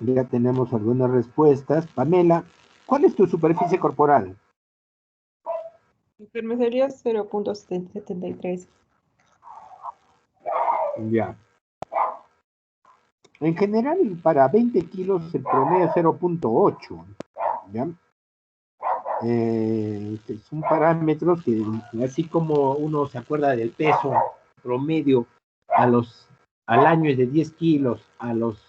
Ya tenemos algunas respuestas. Pamela, ¿cuál es tu superficie corporal? Doctor, me salió 0.73. Ya. En general, para 20 kilos el promedio es 0.8. ¿Ya? Son parámetros que, así como uno se acuerda del peso promedio al año es de 10 kilos, a los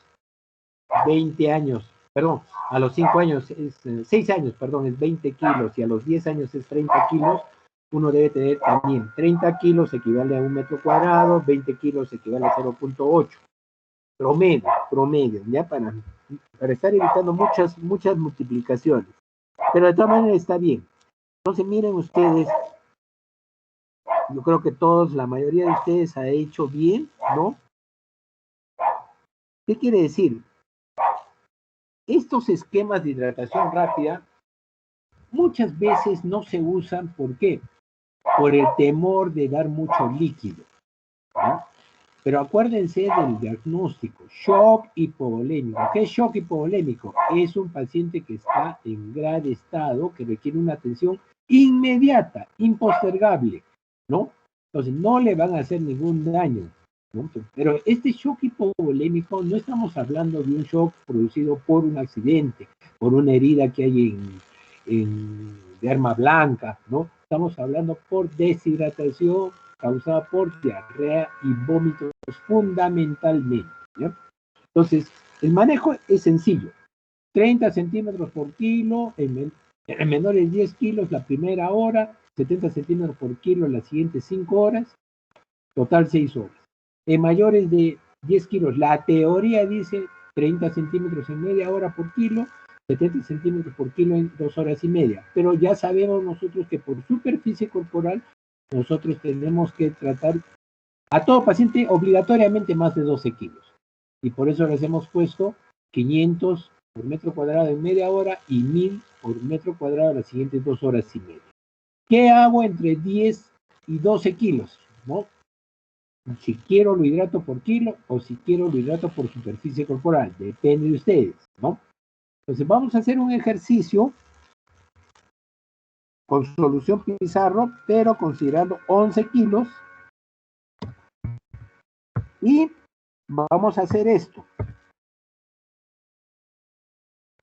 20 años, perdón, a los 5 años es 6 años, perdón, es 20 kilos y a los 10 años es 30 kilos, uno debe tener también 30 kilos equivale a 1 metro cuadrado, 20 kilos equivale a 0.8. Promedio, ya para estar evitando muchas multiplicaciones. Pero de todas maneras está bien. Entonces miren ustedes, yo creo que la mayoría de ustedes ha hecho bien, ¿no? ¿Qué quiere decir? Estos esquemas de hidratación rápida muchas veces no se usan, ¿por qué? Por el temor de dar mucho líquido, ¿no? Pero acuérdense del diagnóstico, shock hipovolémico. ¿Qué es shock hipovolémico? Es un paciente que está en grave estado, que requiere una atención inmediata, impostergable, ¿no? Entonces no le van a hacer ningún daño, ¿no? Pero este shock hipovolémico no estamos hablando de un shock producido por un accidente, por una herida que hay de arma blanca, ¿no? Estamos hablando por deshidratación causada por diarrea y vómitos fundamentalmente, ¿ya? Entonces, el manejo es sencillo. 30 centímetros por kilo, en menores 10 kilos la primera hora, 70 centímetros por kilo las siguientes 5 horas, total 6 horas. En mayores de 10 kilos, la teoría dice 30 centímetros en media hora por kilo, 70 centímetros por kilo en 2 horas y media. Pero ya sabemos nosotros que por superficie corporal, nosotros tenemos que tratar a todo paciente obligatoriamente más de 12 kilos. Y por eso les hemos puesto 500 por metro cuadrado en media hora y 1000 por metro cuadrado las siguientes 2 horas y media. ¿Qué hago entre 10 y 12 kilos? ¿No? Si quiero lo hidrato por kilo o si quiero lo hidrato por superficie corporal. Depende de ustedes, ¿no? Entonces vamos a hacer un ejercicio con solución Pizarro, pero considerando 11 kilos. Y vamos a hacer esto.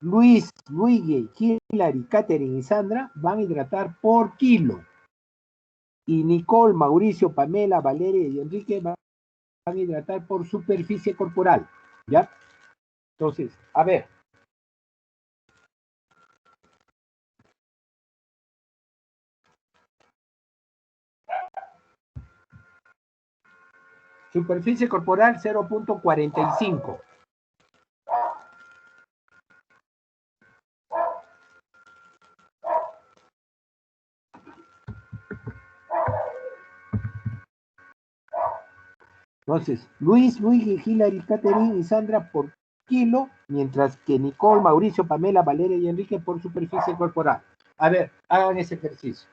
Luis, Luigi, Hilary, Katherine y Sandra van a hidratar por kilo. Y Nicole, Mauricio, Pamela, Valeria y Enrique van a hidratar por superficie corporal. ¿Ya? Entonces, a ver. Superficie corporal 0.45. Entonces, Luis, Luigi, Hilary, Catherine y Sandra por kilo, mientras que Nicole, Mauricio, Pamela, Valeria y Enrique por superficie corporal. A ver, hagan ese ejercicio.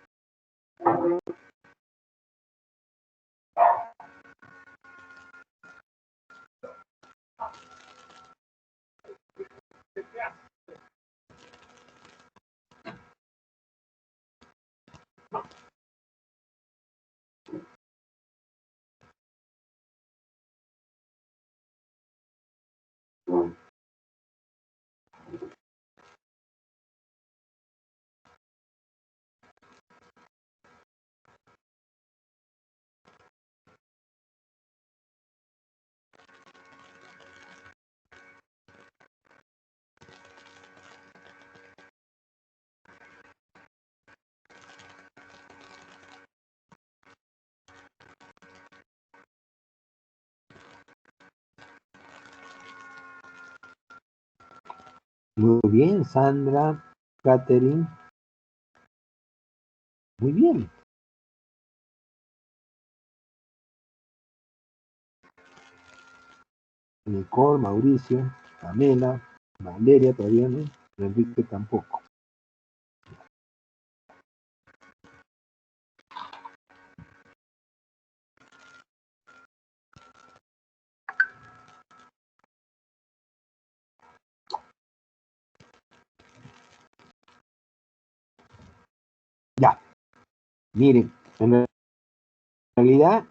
Muy bien, Sandra, Catherine. Muy bien. Nicole, Mauricio, Pamela, Valeria todavía no, Enrique tampoco. Ya, miren, en realidad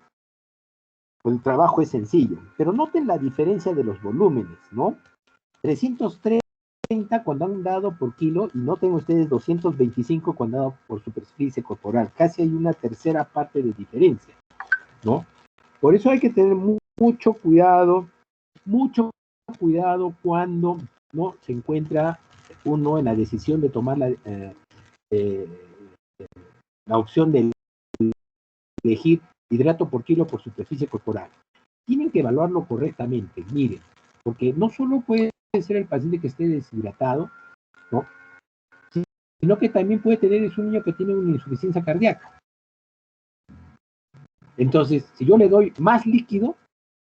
el trabajo es sencillo, pero noten la diferencia de los volúmenes, ¿no? 330 cuando han dado por kilo y noten ustedes 225 cuando han dado por superficie corporal. Casi hay una tercera parte de diferencia, ¿no? Por eso hay que tener mucho cuidado cuando no se encuentra uno en la decisión de tomar la opción de elegir hidrato por kilo por superficie corporal. Tienen que evaluarlo correctamente, miren, porque no solo puede ser el paciente que esté deshidratado, ¿no? Sino que también puede tener es un niño que tiene una insuficiencia cardíaca. Entonces, si yo le doy más líquido,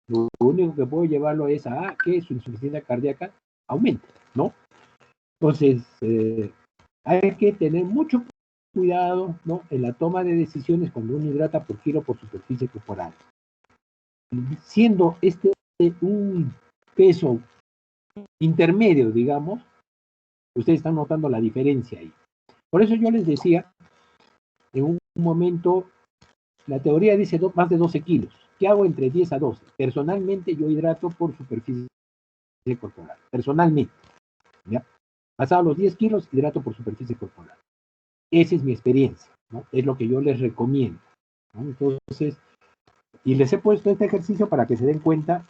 lo único que puedo llevarlo es a que su insuficiencia cardíaca aumente, ¿no? Entonces, hay que tener mucho cuidado, ¿no? En la toma de decisiones cuando uno hidrata por kilo por superficie corporal. Siendo este un peso intermedio, digamos, ustedes están notando la diferencia ahí. Por eso yo les decía, en un momento, la teoría dice más de 12 kilos. ¿Qué hago entre 10 a 12? Personalmente yo hidrato por superficie corporal. Personalmente. ¿Ya? Pasado los 10 kilos, hidrato por superficie corporal. Esa es mi experiencia, ¿no? Es lo que yo les recomiendo, ¿no? Entonces, y les he puesto este ejercicio para que se den cuenta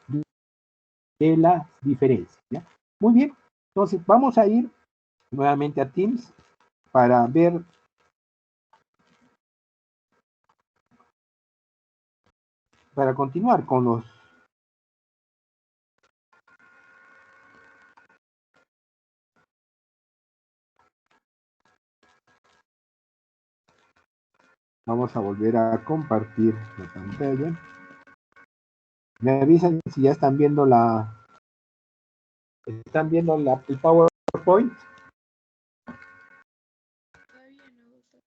de la diferencia, ¿ya? Muy bien, entonces vamos a ir nuevamente a Teams para ver para continuar con los vamos a volver a compartir la pantalla. Me avisan si ya están viendo el PowerPoint. Todavía no, doctor.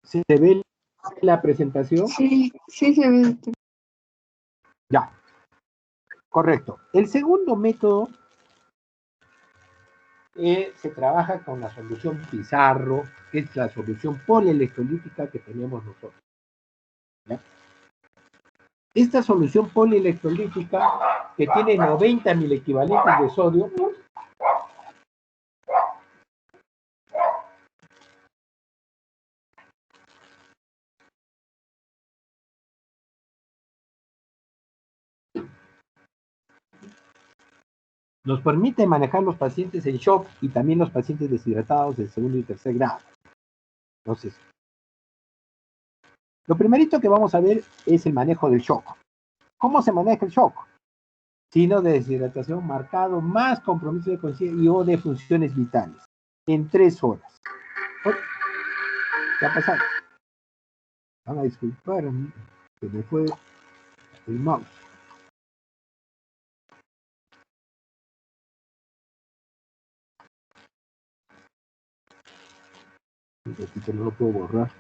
¿Se ve la presentación? Sí, sí se ve, doctor. Ya, correcto. El segundo método se trabaja con la solución Pizarro, que es la solución polielectrolítica que tenemos nosotros, ¿ya? Esta solución polielectrolítica, que tiene 90.000 equivalentes de sodio, nos permite manejar los pacientes en shock y también los pacientes deshidratados del segundo y tercer grado. Entonces, lo primerito que vamos a ver es el manejo del shock. ¿Cómo se maneja el shock? Signo de deshidratación marcado, más compromiso de conciencia y o de funciones vitales, en 3 horas. ¿Qué ha pasado? Van a disculpar, se me fue el mouse. Un ratito, no lo puedo borrar.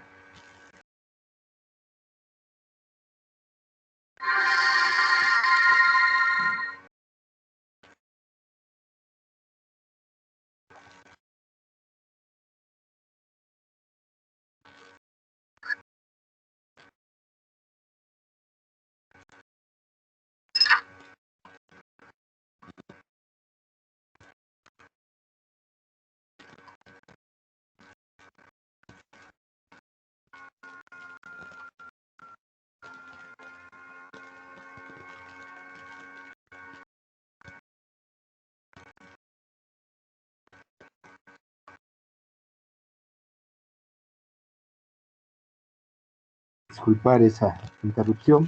Disculpar esa interrupción.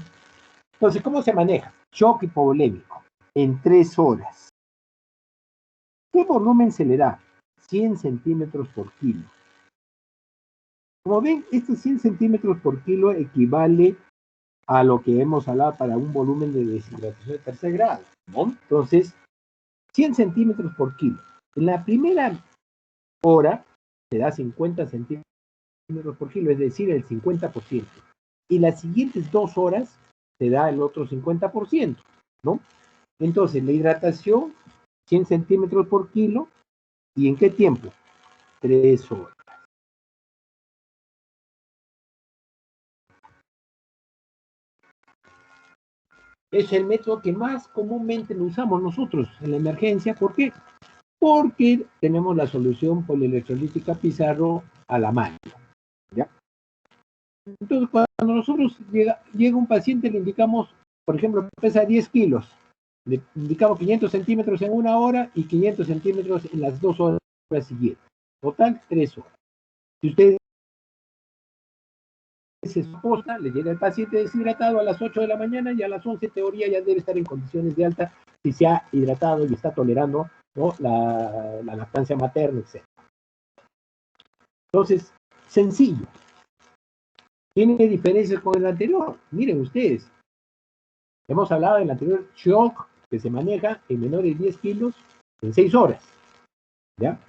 Entonces, ¿cómo se maneja? Shock hipovolémico en 3 horas. ¿Qué volumen se le da? 100 centímetros por kilo. Como ven, estos 100 centímetros por kilo equivale a lo que hemos hablado para un volumen de deshidratación de tercer grado, ¿no? Entonces, 100 centímetros por kilo. En la primera hora se da 50 centímetros por kilo, es decir, el 50%. Y las siguientes 2 horas se da el otro 50%, ¿no? Entonces, la hidratación, 100 centímetros por kilo, ¿y en qué tiempo? 3 horas. Es el método que más comúnmente lo usamos nosotros en la emergencia. ¿Por qué? Porque tenemos la solución polielectrolítica Pizarro a la mano, ¿ya? Entonces, cuando nosotros llega un paciente, le indicamos, por ejemplo, pesa 10 kilos, le indicamos 500 centímetros en 1 hora y 500 centímetros en las 2 horas siguientes. Total, 3 horas. Si usted se posta, le llega el paciente deshidratado a las 8 de la mañana y a las 11 teoría ya debe estar en condiciones de alta si se ha hidratado y está tolerando, ¿no?, la lactancia materna, etc. Entonces, sencillo. ¿Tiene diferencias con el anterior? Miren ustedes. Hemos hablado del anterior shock que se maneja en menores de 10 kilos en 6 horas, ¿ya?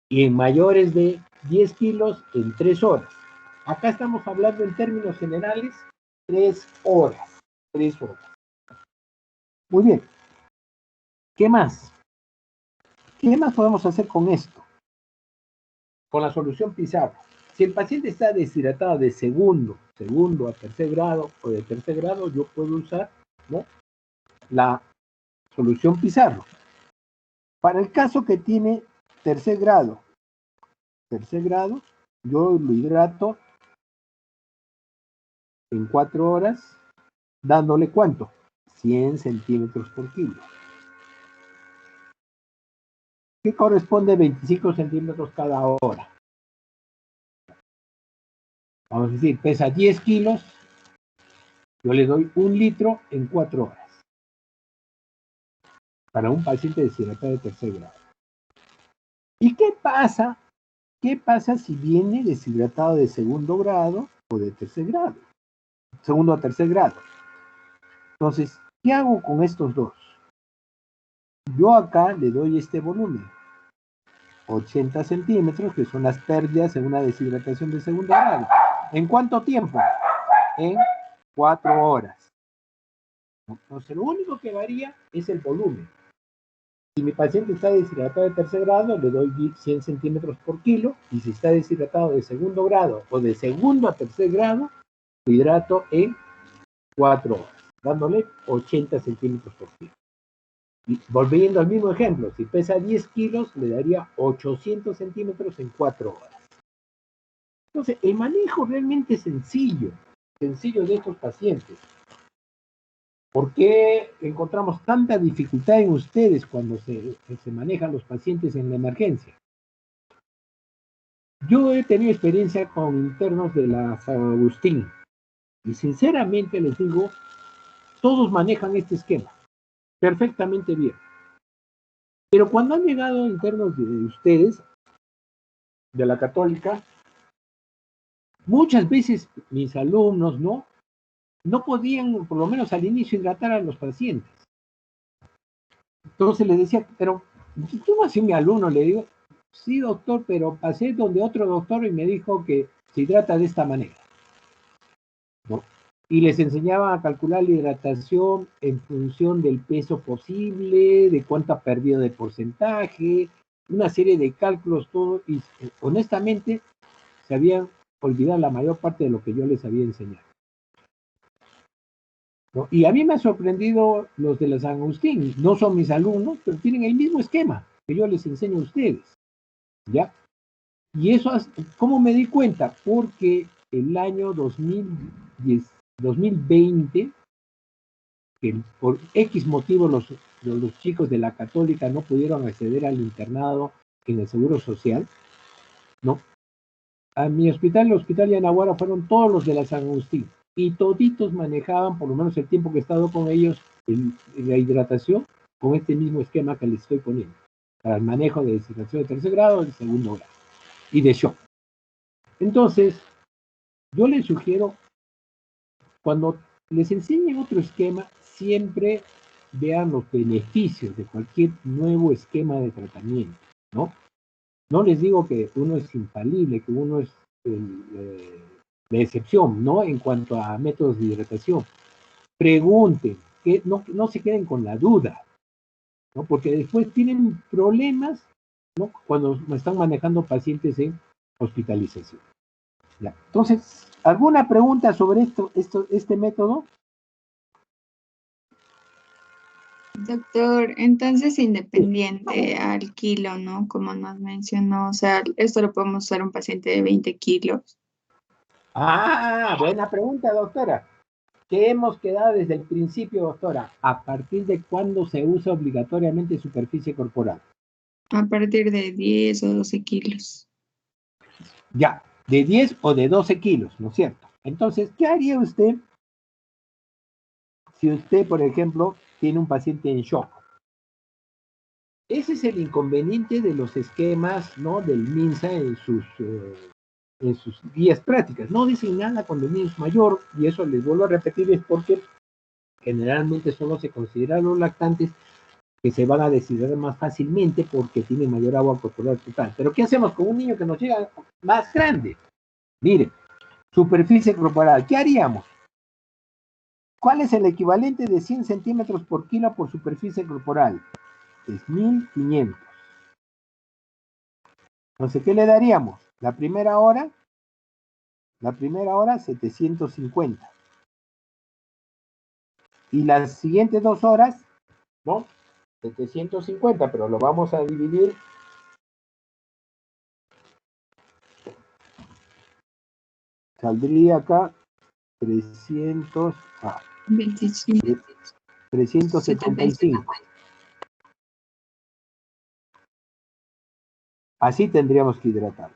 Y en mayores de 10 kilos en 3 horas. Acá estamos hablando en términos generales, 3 horas. 3 horas. Muy bien. ¿Qué más? ¿Qué más podemos hacer con esto? Con la solución Pizarro. Si el paciente está deshidratado de segundo a tercer grado o de tercer grado, yo puedo usar, ¿no?, la solución Pizarro. Para el caso que tiene tercer grado, yo lo hidrato en 4 horas, dándole ¿cuánto? 100 centímetros por kilo. ¿Qué corresponde a 25 centímetros cada hora? Vamos a decir, pesa 10 kilos, yo le doy 1 litro en 4 horas. Para un paciente deshidratado de tercer grado. ¿Y qué pasa? ¿Qué pasa si viene deshidratado de segundo grado o de tercer grado? Segundo o tercer grado. Entonces, ¿qué hago con estos dos? Yo acá le doy este volumen. 80 centímetros, que son las pérdidas en una deshidratación de segundo grado. ¿En cuánto tiempo? En 4 horas. Entonces, lo único que varía es el volumen. Si mi paciente está deshidratado de tercer grado, le doy 100 centímetros por kilo, y si está deshidratado de segundo grado o de segundo a tercer grado, lo hidrato en 4 horas, dándole 80 centímetros por kilo. Y volviendo al mismo ejemplo, si pesa 10 kilos, le daría 800 centímetros en 4 horas. Entonces, el manejo realmente es sencillo de estos pacientes. ¿Por qué encontramos tanta dificultad en ustedes cuando se manejan los pacientes en la emergencia? Yo he tenido experiencia con internos de la San Agustín y sinceramente les digo, todos manejan este esquema perfectamente bien. Pero cuando han llegado internos de ustedes, de la Católica, muchas veces mis alumnos no podían, por lo menos al inicio, hidratar a los pacientes. Entonces les decía, pero ¿tú no hacías mi alumno? Le digo, sí, doctor, pero pasé donde otro doctor y me dijo que se hidrata de esta manera, ¿no? Y les enseñaba a calcular la hidratación en función del peso posible, de cuánto ha perdido de porcentaje, una serie de cálculos, todo, y honestamente se habían olvidado la mayor parte de lo que yo les había enseñado, ¿no? Y a mí me ha sorprendido los de la San Agustín, no son mis alumnos, pero tienen el mismo esquema que yo les enseño a ustedes, ¿ya? Y eso, ¿cómo me di cuenta? Porque el año 2020, que por X motivo los chicos de la Católica no pudieron acceder al internado en el Seguro Social, ¿no? A mi hospital, el Hospital Yanaguara, fueron todos los de la San Agustín, y toditos manejaban, por lo menos el tiempo que he estado con ellos, la hidratación con este mismo esquema que les estoy poniendo, para el manejo de deshidratación de tercer grado y de segundo grado, y de shock. Entonces, yo les sugiero, cuando les enseñen otro esquema, siempre vean los beneficios de cualquier nuevo esquema de tratamiento, ¿no? No les digo que uno es infalible, que uno es de excepción, ¿no? En cuanto a métodos de hidratación. Pregunten, que no se queden con la duda, ¿no? Porque después tienen problemas, ¿no? Cuando están manejando pacientes en hospitalización. Ya. Entonces, ¿alguna pregunta sobre este método? Doctor, entonces independiente al kilo, ¿no? Como nos mencionó, o sea, esto lo podemos usar un paciente de 20 kilos. Ah, buena pregunta, doctora. ¿Qué hemos quedado desde el principio, doctora? ¿A partir de cuándo se usa obligatoriamente superficie corporal? A partir de 10 o 12 kilos. Ya, de 10 o de 12 kilos, ¿no es cierto? Entonces, ¿qué haría usted si usted, por ejemplo, tiene un paciente en shock? Ese es el inconveniente de los esquemas, ¿no? Del MINSA en sus guías prácticas. No dicen nada cuando el niño es mayor, y eso les vuelvo a repetir, es porque generalmente solo se consideran los lactantes que se van a deshidratar más fácilmente porque tienen mayor agua corporal total. Pero ¿qué hacemos con un niño que nos llega más grande? Mire, superficie corporal, ¿qué haríamos? ¿Cuál es el equivalente de 100 centímetros por kilo por superficie corporal? Es 1500. Entonces, ¿qué le daríamos? La primera hora, 750. Y las siguientes 2 horas, ¿no? 750, pero lo vamos a dividir. Saldría acá 300, 25. 375. Así tendríamos que hidratar.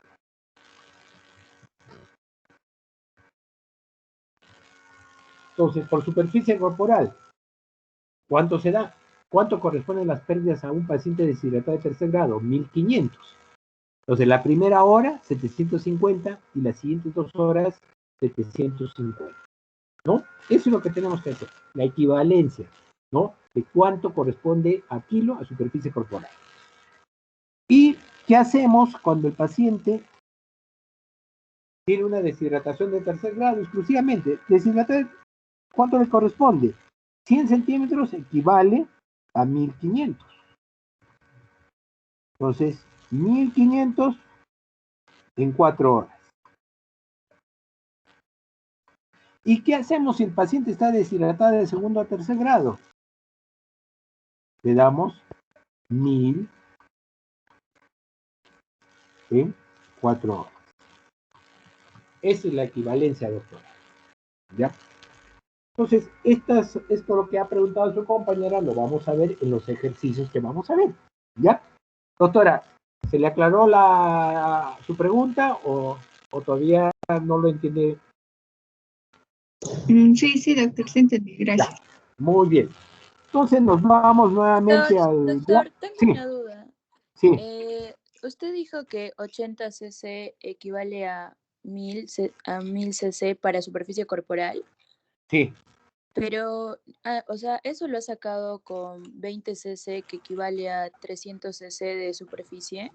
Entonces, por superficie corporal, ¿cuánto se da? ¿Cuánto corresponden las pérdidas a un paciente deshidratado de tercer grado? 1500. Entonces, la primera hora, 750, y las siguientes 2 horas, 750. ¿No? Eso es lo que tenemos que hacer. La equivalencia, ¿no? De cuánto corresponde a kilo a superficie corporal. ¿Y qué hacemos cuando el paciente tiene una deshidratación de tercer grado exclusivamente? Deshidratar, ¿cuánto le corresponde? 100 centímetros equivale a 1500. Entonces, 1500 en 4 horas. ¿Y qué hacemos si el paciente está deshidratado de segundo a tercer grado? Le damos 1000 en 4 horas. Esa es la equivalencia, doctora. ¿Ya? Entonces, esto lo que ha preguntado su compañera lo vamos a ver en los ejercicios que vamos a ver. ¿Ya? Doctora, ¿se le aclaró su pregunta o todavía no lo entiende? Sí, doctor, se entendí. Gracias. Ya, muy bien. Entonces nos vamos nuevamente al... Doctor, tengo Sí, una duda. sí, Usted dijo que 80 cc equivale a 1000 cc para superficie corporal, sí. pero, o sea, eso lo ha sacado con 20 cc que equivale a 300 cc de superficie.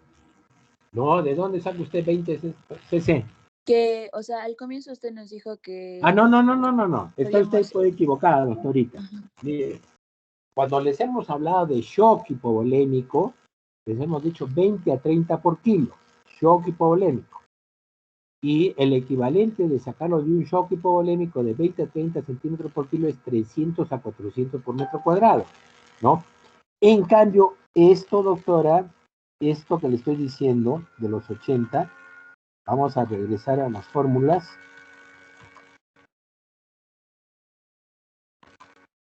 No, ¿de dónde saca usted 20 cc? Que, o sea, al comienzo usted nos dijo que No. Está usted podíamos... equivocada, doctorita. Ajá. Mire, cuando les hemos hablado de shock hipovolémico, les hemos dicho 20 a 30 por kilo. Shock hipovolémico. Y el equivalente de sacarlo de un shock hipovolémico de 20 a 30 centímetros por kilo es 300 a 400 por metro cuadrado, ¿no? En cambio, esto, doctora, esto que le estoy diciendo de los 80, vamos a regresar a las fórmulas.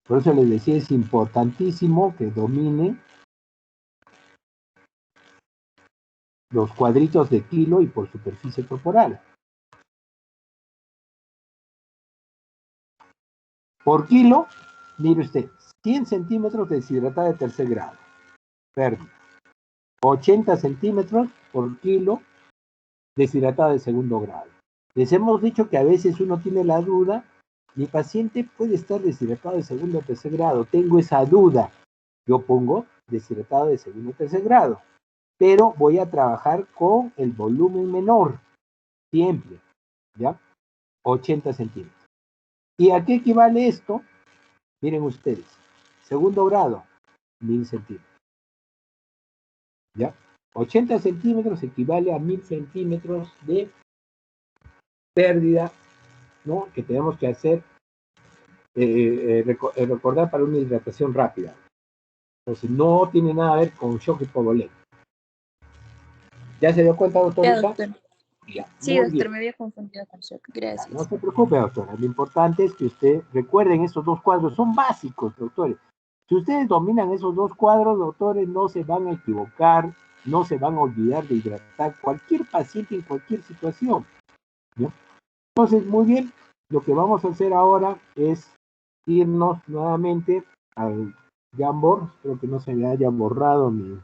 Por eso les decía, es importantísimo que domine los cuadritos de kilo y por superficie corporal. Por kilo, mire usted, 100 centímetros deshidratada de tercer grado, pérdida. 80 centímetros por kilo deshidratada de segundo grado. Les hemos dicho que a veces uno tiene la duda, mi paciente puede estar deshidratado de segundo o tercer grado, tengo esa duda. Yo pongo deshidratado de segundo o tercer grado, pero voy a trabajar con el volumen menor, siempre, ¿ya? 80 centímetros. ¿Y a qué equivale esto? Miren ustedes, segundo grado, 1000 centímetros, ¿ya? 80 centímetros equivale a 1000 centímetros de pérdida, ¿no? Que tenemos que hacer, recordar para una hidratación rápida. Entonces, no tiene nada a ver con shock hipovolémico. ¿Ya se dio cuenta, Ya, doctorita? doctor. Ya, Sí, muy doctor, bien. me había confundido con shock. Ya, no Gracias. se preocupe, doctora. Lo importante es que usted recuerden estos dos cuadros. Son básicos, doctores. Si ustedes dominan esos dos cuadros, doctores, no se van a equivocar, no se van a olvidar de hidratar cualquier paciente en cualquier situación, ¿no? Entonces, muy bien, lo que vamos a hacer ahora es irnos nuevamente al Jamboard. Espero que no se me haya borrado mi...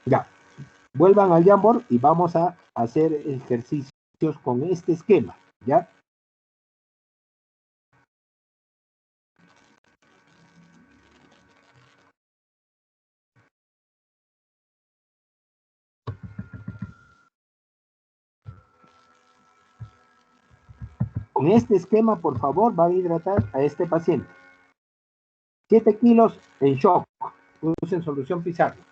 Ya, vuelvan al Jamboard y vamos a hacer ejercicios con este esquema, ¿ya? Con este esquema, por favor, va a hidratar a este paciente. 7 kilos en shock. Usen solución Pizarro.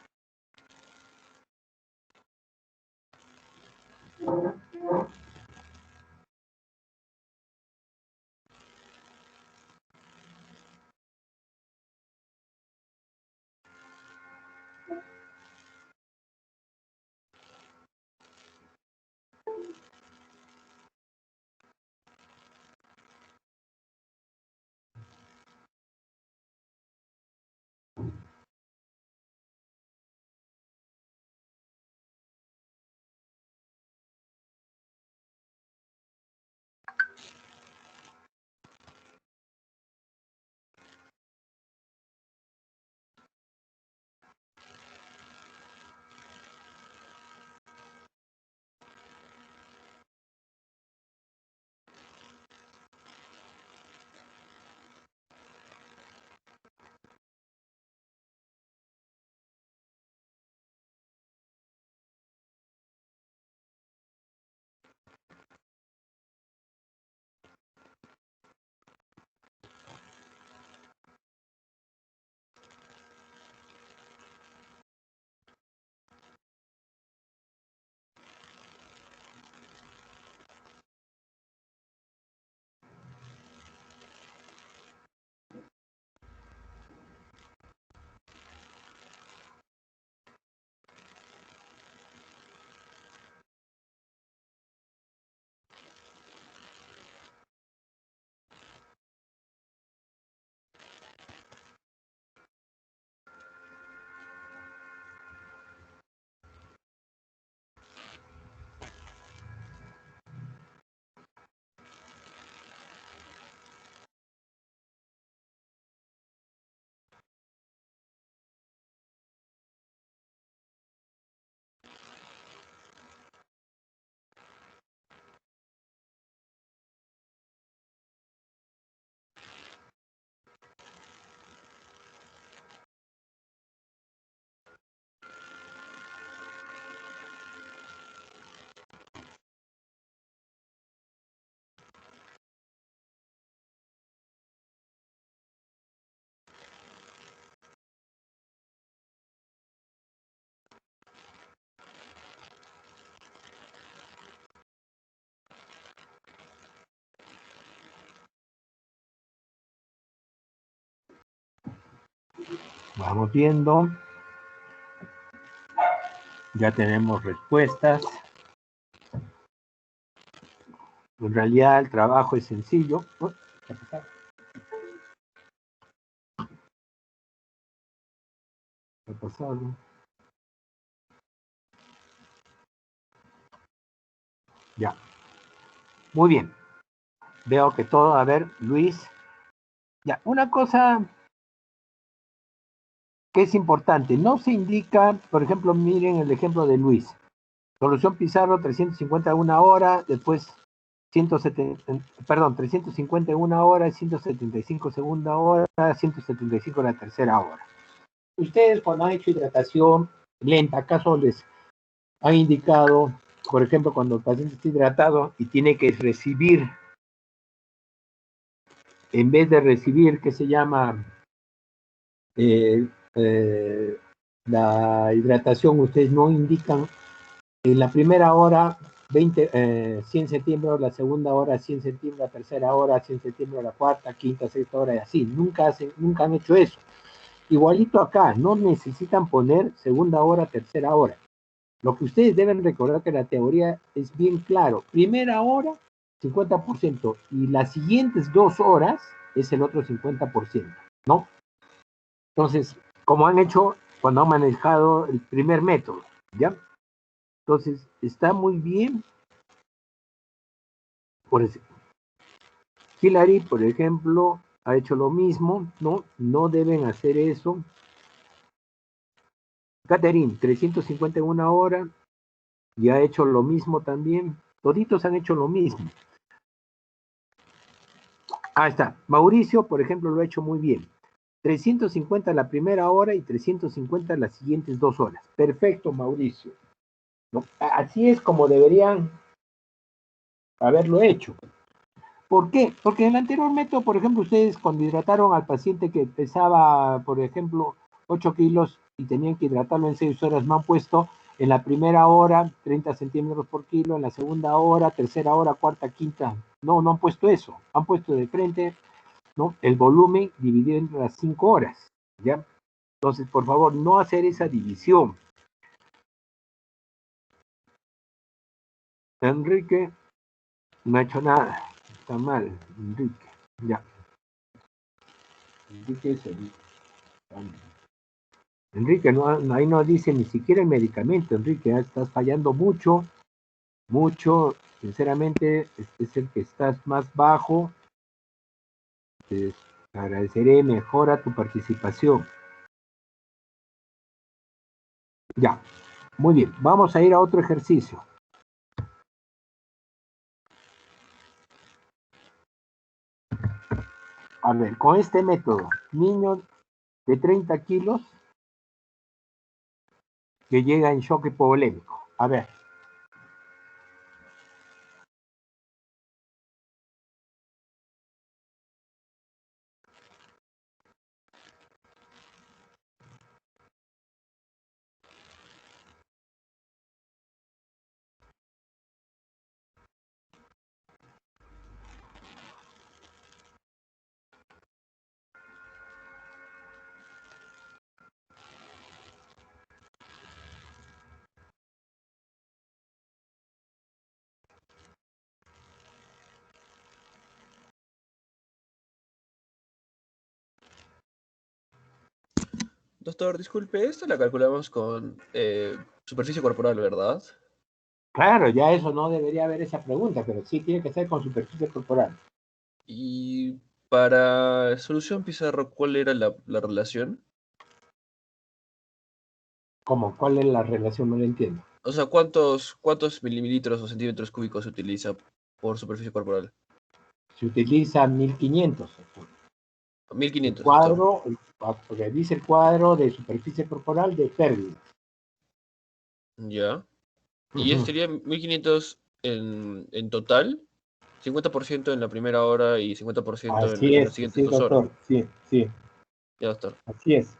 Vamos viendo. Ya tenemos respuestas. En realidad el trabajo es sencillo. Uy, ¿qué ha pasado? ¿Qué ha pasado? Ya. Muy bien. Veo que todo, a ver, Luis. Ya, una cosa que es importante, no se indica, por ejemplo, miren el ejemplo de Luis. Solución Pizarro, 350 una hora, después 350 una hora, 175 segunda hora, 175 la tercera hora. Ustedes cuando han hecho hidratación lenta, ¿acaso les han indicado, por ejemplo, cuando el paciente está hidratado y tiene que recibir, en vez de recibir, ¿qué se llama? Eh, eh, la hidratación, ustedes no indican en la primera hora 100 centímetros, la segunda hora 100 centímetros, la tercera hora 100 centímetros, la cuarta, quinta, sexta hora y así. Nunca han hecho eso. Igualito acá, no necesitan poner segunda hora, tercera hora. Lo que ustedes deben recordar que la teoría es bien claro. Primera hora, 50%, y las siguientes 2 horas es el otro 50%, ¿no? Entonces, como han hecho cuando han manejado el primer método, ¿ya? Entonces, está muy bien. Por ejemplo, Hillary, por ejemplo, ha hecho lo mismo, ¿no? No deben hacer eso. Catherine, 351 horas, y ha hecho lo mismo también. Toditos han hecho lo mismo. Ahí está. Mauricio, por ejemplo, lo ha hecho muy bien. 350 la primera hora y 350 las siguientes 2 horas. Perfecto, Mauricio. ¿No? Así es como deberían haberlo hecho. ¿Por qué? Porque en el anterior método, por ejemplo, ustedes cuando hidrataron al paciente que pesaba, por ejemplo, 8 kilos y tenían que hidratarlo en 6 horas, me han puesto en la primera hora 30 centímetros por kilo, en la segunda hora, tercera hora, cuarta, quinta. No, no han puesto eso. Han puesto de frente, ¿no? El volumen dividido entre las 5 horas, ¿ya? Entonces, por favor, no hacer esa división. Enrique no ha hecho nada. Está mal, Enrique. Ya. Enrique es el... Enrique, no, ahí no dice ni siquiera el medicamento, Enrique, estás fallando mucho, mucho, sinceramente, es el que estás más bajo, te agradeceré, mejora tu participación. Ya, muy bien, vamos a ir a otro ejercicio. A ver, con este método, niño de 30 kilos que llega en shock hipovolémico. A ver. Doctor, disculpe, esta la calculamos con superficie corporal, ¿verdad? Claro, ya eso no debería haber esa pregunta, pero sí tiene que ser con superficie corporal. Y para solución Pizarro, ¿cuál era la relación? ¿Cómo? ¿Cuál es la relación? No lo entiendo. O sea, ¿cuántos mililitros o centímetros cúbicos se utiliza por superficie corporal? Se utiliza 1500. El 1500, doctor. cuadro, porque dice el cuadro de superficie corporal de pérdida. Ya. Y Ujú. sería 1500 en total, 50% en la primera hora y 50% en las siguientes Así es, 2 horas. doctor. Sí, sí, Ya, doctor. así es.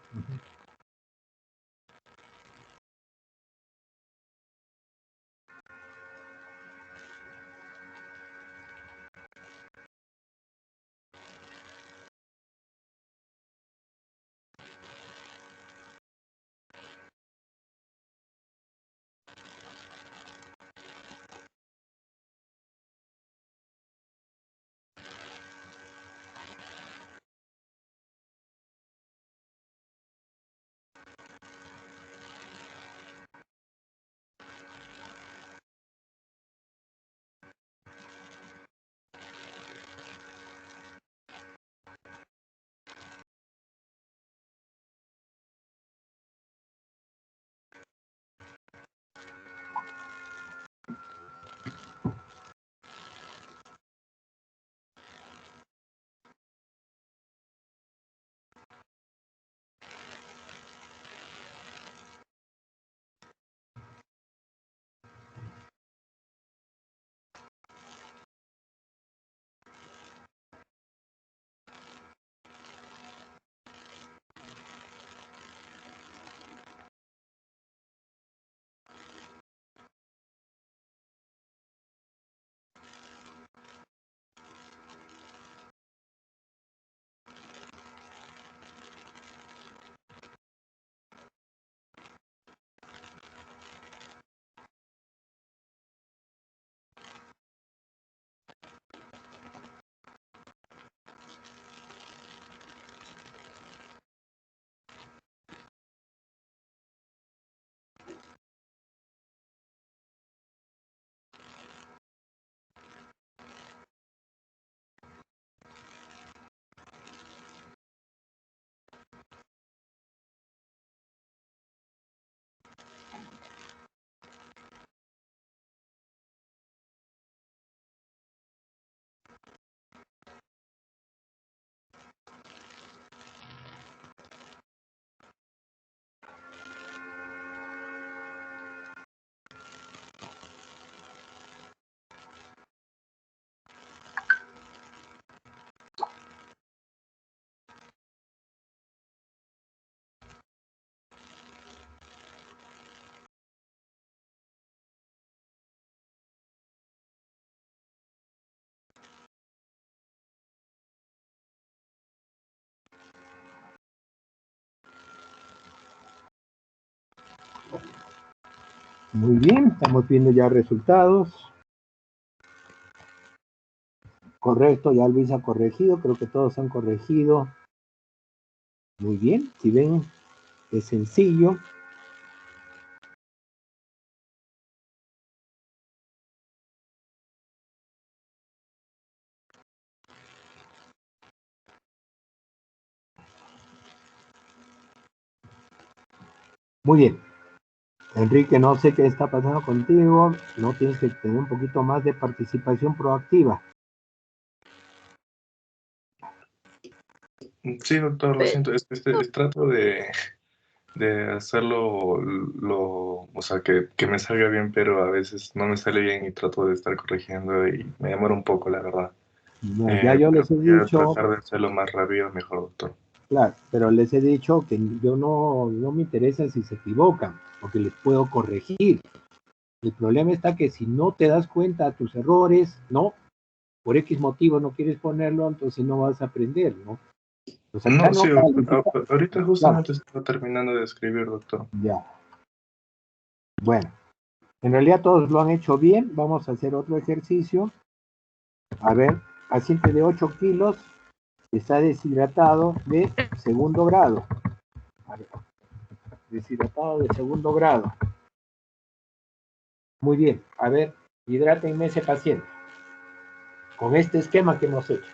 Muy bien, estamos viendo ya resultados. Correcto, ya Luis ha corregido, creo que todos han corregido. Muy bien, si ven, es sencillo. Muy bien. Enrique, no sé qué está pasando contigo, no tienes que tener un poquito más de participación proactiva. Sí, doctor, lo Pues, siento. Trato de hacerlo, o sea, que me salga bien, pero a veces no me sale bien y trato de estar corrigiendo y me demora un poco, la verdad. No, ya yo Pero les he voy a dicho, tratar de hacerlo más rápido, mejor, doctor. claro, pero les he dicho que yo no me interesa si se equivocan, porque les puedo corregir. El problema está que si no te das cuenta de tus errores, ¿no? Por X motivo no quieres ponerlo, entonces no vas a aprender, ¿no? Pues acá No, no sí, califica. ahorita Claro, justamente estaba terminando de escribir, doctor. ya. Bueno, en realidad todos lo han hecho bien. Vamos a hacer otro ejercicio. A ver, paciente de 8 kilos está deshidratado de segundo grado. A ver, deshidratado de segundo grado. Muy bien, a ver, hidrátenme ese paciente con este esquema que hemos hecho.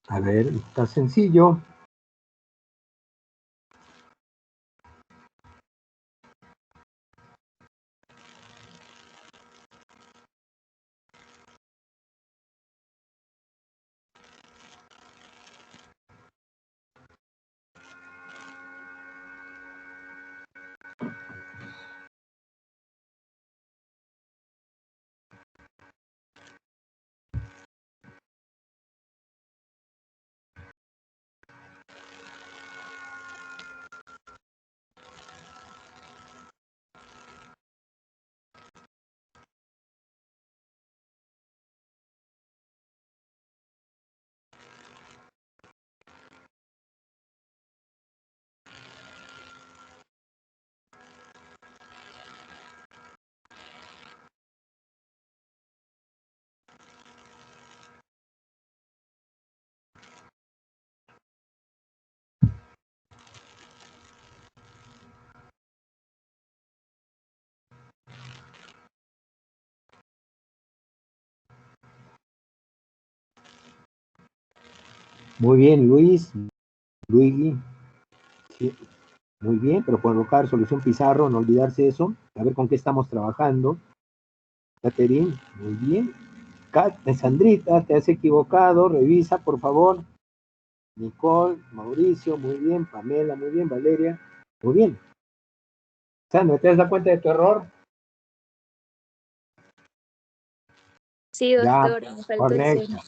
A ver, está sencillo. Muy bien, Luis. Luigi. Sí, muy bien, pero por colocar solución pizarro, no olvidarse eso. A ver con qué estamos trabajando. Catherine, muy bien. Sandrita, te has equivocado. Revisa, por favor. Nicole, Mauricio, muy bien. Pamela, muy bien. Valeria, muy bien. Sandra, ¿te has dado cuenta de tu error? sí, Ya, doctor, me faltó el correcto. cero.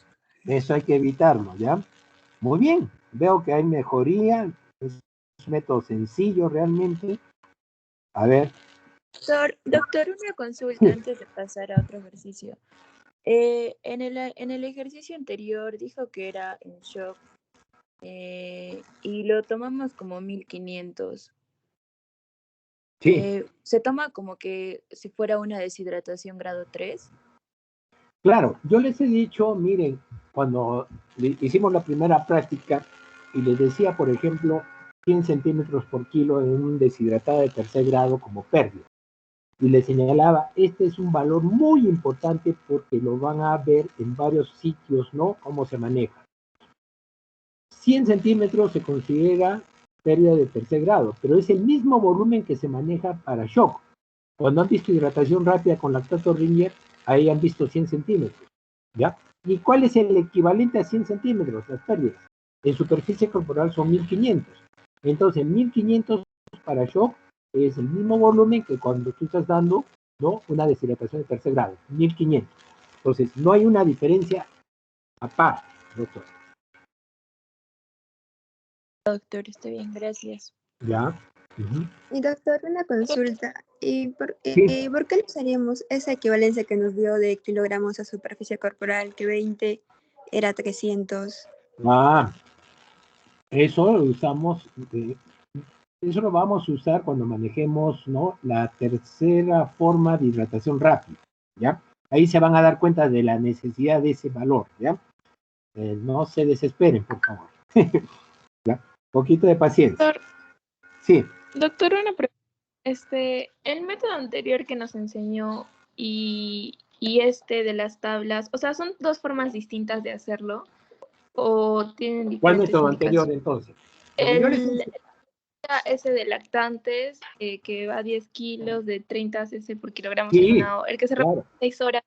Eso hay que evitarlo, ¿ya? Muy bien. Veo que hay mejoría. Eso método sencillo realmente. A ver, Doctor, una consulta antes de pasar a otro ejercicio. En el ejercicio anterior dijo que era en shock y lo tomamos como 1500. sí, Se toma como que si fuera una deshidratación grado 3. claro, yo les he dicho, miren, cuando hicimos la primera práctica y les decía, por ejemplo, 100 centímetros por kilo en un deshidratado de tercer grado como pérdida. Y les señalaba, este es un valor muy importante porque lo van a ver en varios sitios, ¿no? Cómo se maneja. 100 centímetros se considera pérdida de tercer grado, pero es el mismo volumen que se maneja para shock. Cuando han visto hidratación rápida con lactato Ringer, ahí han visto 100 centímetros, ¿ya? ¿Y cuál es el equivalente a 100 centímetros? Las pérdidas. En superficie corporal son 1500. Entonces, 1500 para shock es el mismo volumen que cuando tú estás dando, ¿no? Una deshidratación de tercer grado, 1500. Entonces, no hay una diferencia aparte, doctor. Doctor, está bien, gracias. ¿Ya? Uh-huh. Y doctor, una consulta. Sí. ¿Por qué no usaríamos esa equivalencia que nos dio de kilogramos a superficie corporal, que 20 era 300? Ah, eso lo usamos, eso lo vamos a usar cuando manejemos, ¿no? La tercera forma de hidratación rápida, ¿ya? Ahí se van a dar cuenta de la necesidad de ese valor, ¿ya? No se desesperen, por favor. ¿Ya? Poquito de paciencia. Doctor, Sí. doctor, una pregunta. El método anterior que nos enseñó y este de las tablas, o sea, ¿son dos formas distintas de hacerlo o tienen ¿Cuál diferentes método anterior, indicaciones? entonces? Lo que yo les El, ese de lactantes, que va a 10 kilos de 30 cc por kilogramos en Sí, una hora, el que se repite claro. 6 horas.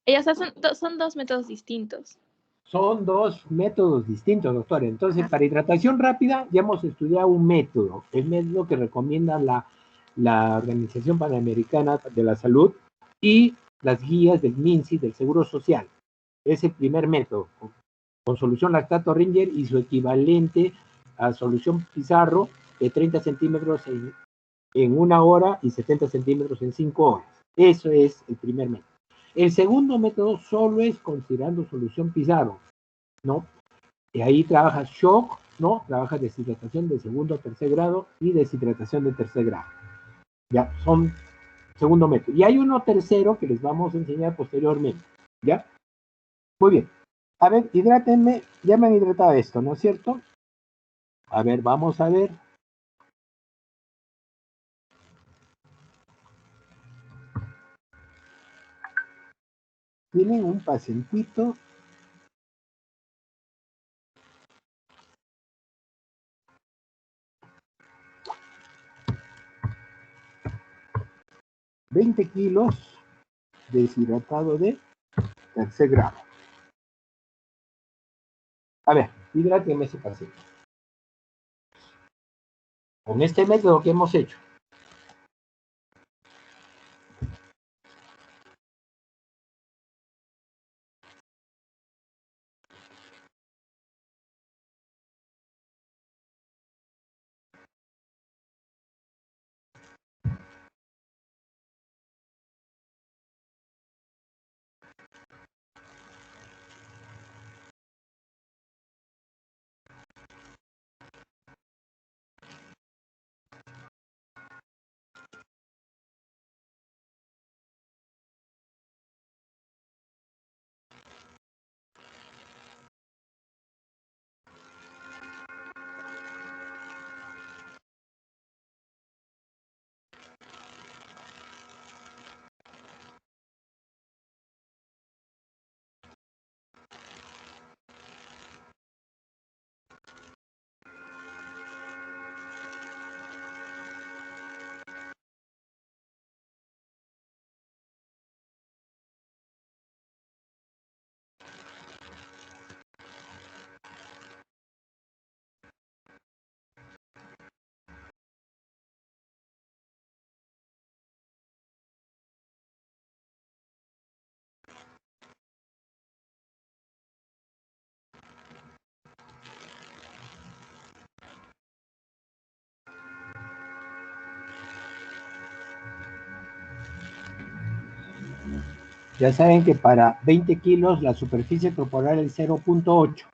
O sea, son dos métodos distintos. Son dos métodos distintos, doctor. Entonces, para hidratación rápida ya hemos estudiado un método, el método que recomienda la Organización Panamericana de la Salud y las guías del MINSI, del Seguro Social. Es el primer método, con solución lactato Ringer y su equivalente a solución Pizarro de 30 centímetros en una hora y 70 centímetros en 5 horas. Eso es el primer método. El segundo método solo es considerando solución Pizarro, ¿no? Y ahí trabajas shock, ¿no? Trabajas deshidratación de segundo a tercer grado y deshidratación de tercer grado. Ya, son segundo método. Y hay uno tercero que les vamos a enseñar posteriormente, ¿ya? Muy bien. A ver, hidrátenme. Ya me han hidratado esto, ¿no es cierto? A ver, vamos a ver. Tienen un pacientito. ...20 kilos deshidratado de tercer grado. A ver, hidrátenme ese paciente. Con este método que hemos hecho. Ya saben que para 20 kilos la superficie corporal es 0.8.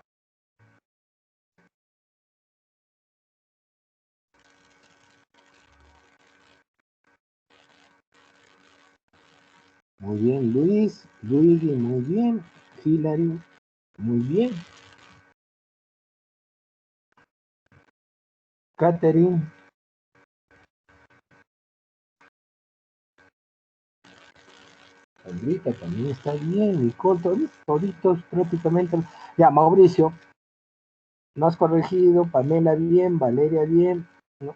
Muy bien, Luis. Luigi, muy bien. Hilary, muy bien. Catherine. Sandrita también está bien. Nicole, toditos prácticamente. Ya, Mauricio, no has corregido. Pamela bien. Valeria bien. ¿No?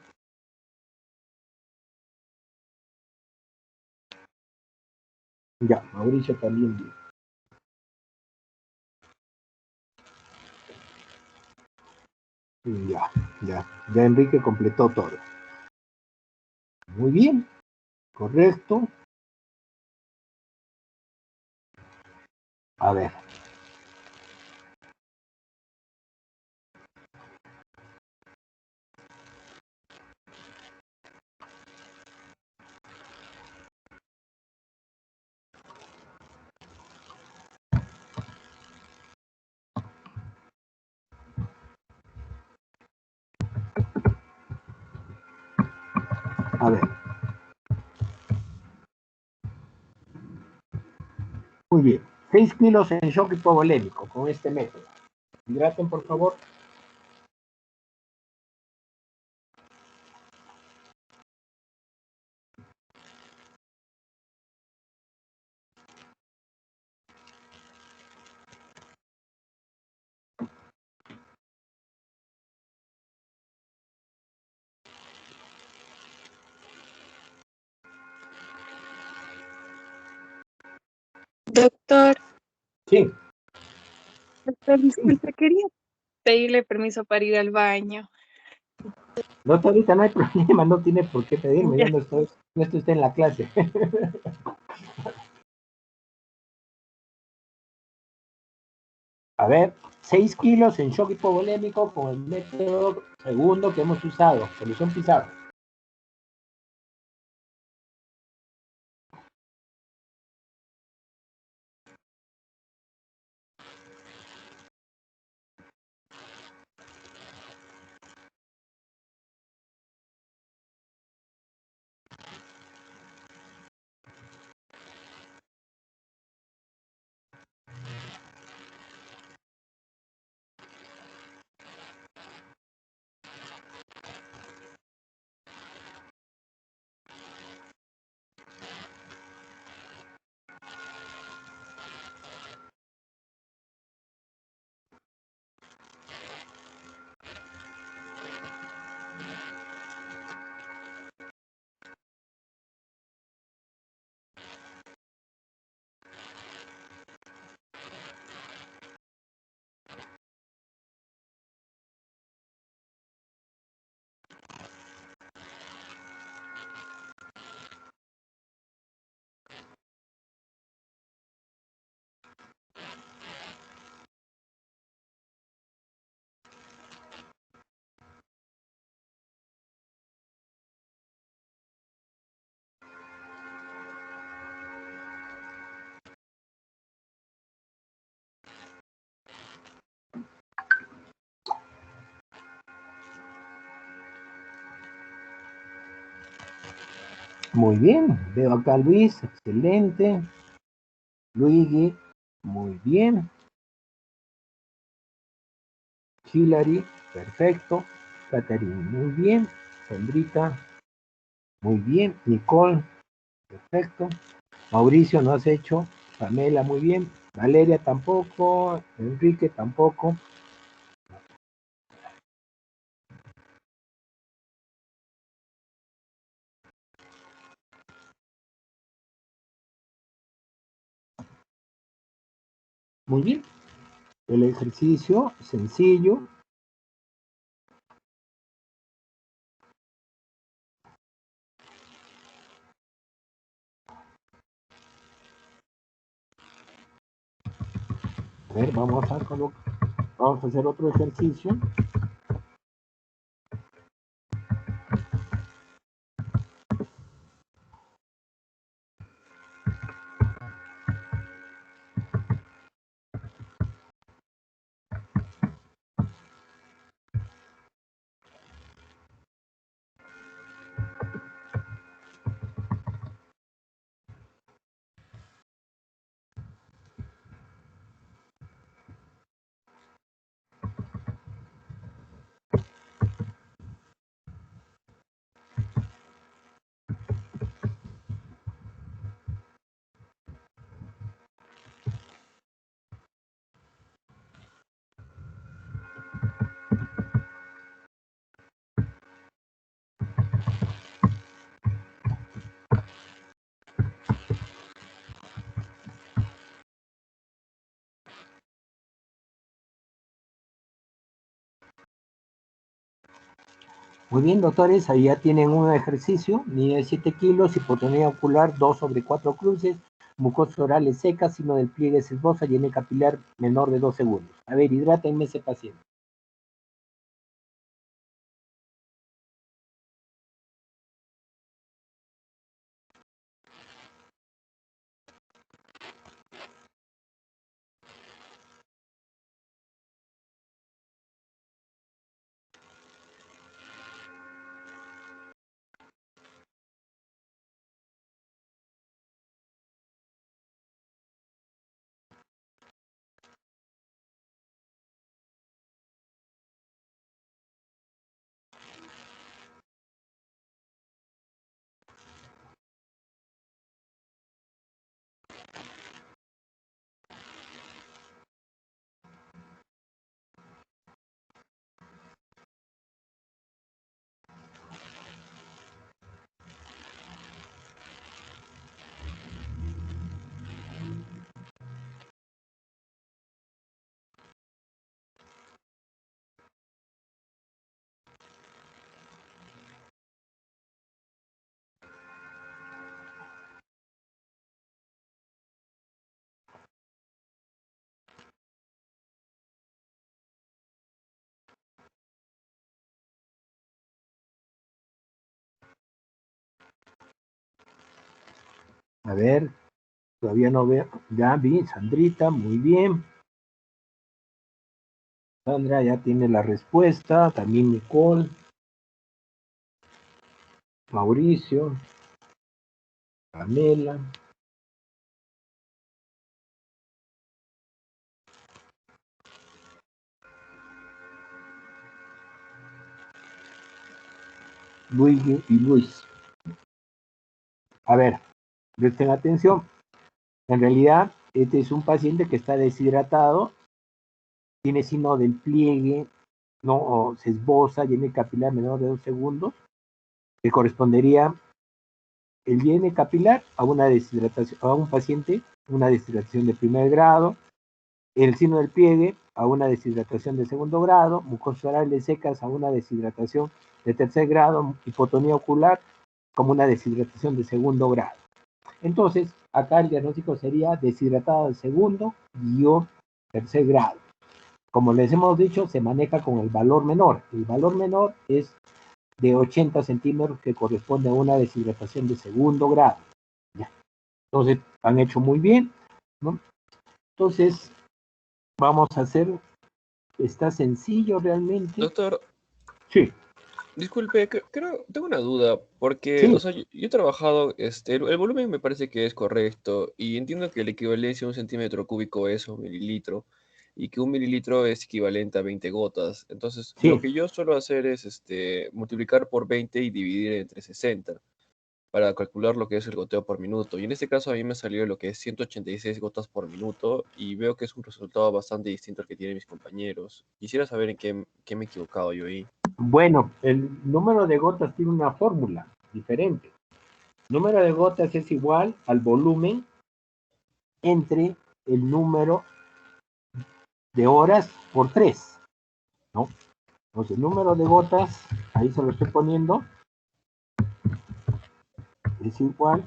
Ya, Mauricio también bien. Ya Enrique completó todo. Muy bien, correcto. A ver. A ver. Muy bien. 6 kilos en shock hipovolémico con este método. Hidraten, por favor. Doctor, Sí. doctor, disculpe, quería pedirle permiso para ir al baño. No, ahorita no hay problema, no tiene por qué pedirme, Ya. yo no estoy usted en la clase. A ver, 6 kilos en shock hipovolémico con el método segundo que hemos usado, solución Pizarro. Muy bien, veo acá a Luis, excelente. Luigi, muy bien. Hilary, perfecto. Catherine, muy bien. Sandrita, muy bien. Nicole, perfecto. Mauricio, no has hecho. Pamela, muy bien. Valeria, tampoco. Enrique, tampoco. Muy bien. El ejercicio sencillo. A ver, vamos a hacer otro ejercicio. Muy bien, doctores, ahí ya tienen un ejercicio, mide 7 kilos, hipotonía ocular 2/4 cruces, mucosas orales secas, signo del pliegue sesbosa, llene capilar menor de 2 segundos. A ver, hidrátenme ese paciente. A ver, todavía no veo. Ya vi, Sandrita, muy bien. Sandra ya tiene la respuesta, también Nicole, Mauricio, Pamela. Luigi y Luis. A ver, presten atención. En realidad, este es un paciente que está deshidratado, tiene signo del pliegue, no, o se esboza, llene capilar menor de 2 segundos, que correspondería el llene capilar a una deshidratación, a un paciente, una deshidratación de primer grado, el signo del pliegue a una deshidratación de segundo grado, mucosas orales secas a una deshidratación de tercer grado, hipotonía ocular como una deshidratación de segundo grado. Entonces, acá el diagnóstico sería deshidratado de segundo y o tercer grado. Como les hemos dicho, se maneja con el valor menor. El valor menor es de 80 centímetros, que corresponde a una deshidratación de segundo grado. Ya. Entonces, han hecho muy bien, ¿no? Entonces, vamos a hacer, está sencillo realmente. Doctor, Sí, disculpe, creo, tengo una duda, porque, sí, o sea, yo he trabajado, el volumen me parece que es correcto, y entiendo que la equivalencia a un centímetro cúbico es un mililitro, y que un mililitro es equivalente a 20 gotas. Entonces, lo sí. que yo suelo hacer es, multiplicar por 20 y dividir entre 60 para calcular lo que es el goteo por minuto. Y en este caso a mí me salió lo que es 186 gotas por minuto, y veo que es un resultado bastante distinto al que tienen mis compañeros. Quisiera saber en qué me he equivocado yo ahí. Bueno, el número de gotas tiene una fórmula diferente. El número de gotas es igual al volumen entre el número de horas por 3, ¿no? Entonces, el número de gotas, ahí se lo estoy poniendo, es igual.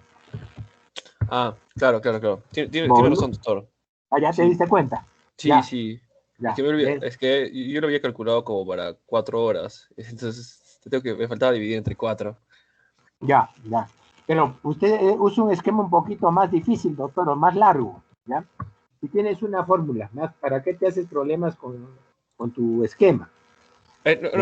Ah, claro, claro, claro. Tiene Volumen. razón, doctor. Ah, ya te Sí, diste cuenta. sí, Ya, sí. Es ya. que, es que yo lo había calculado como para 4 horas. Entonces, me faltaba dividir entre 4. Ya, ya. Pero usted usa un esquema un poquito más difícil, doctor, o más largo, ¿ya? Si tienes una fórmula, ¿para qué te haces problemas con tu esquema?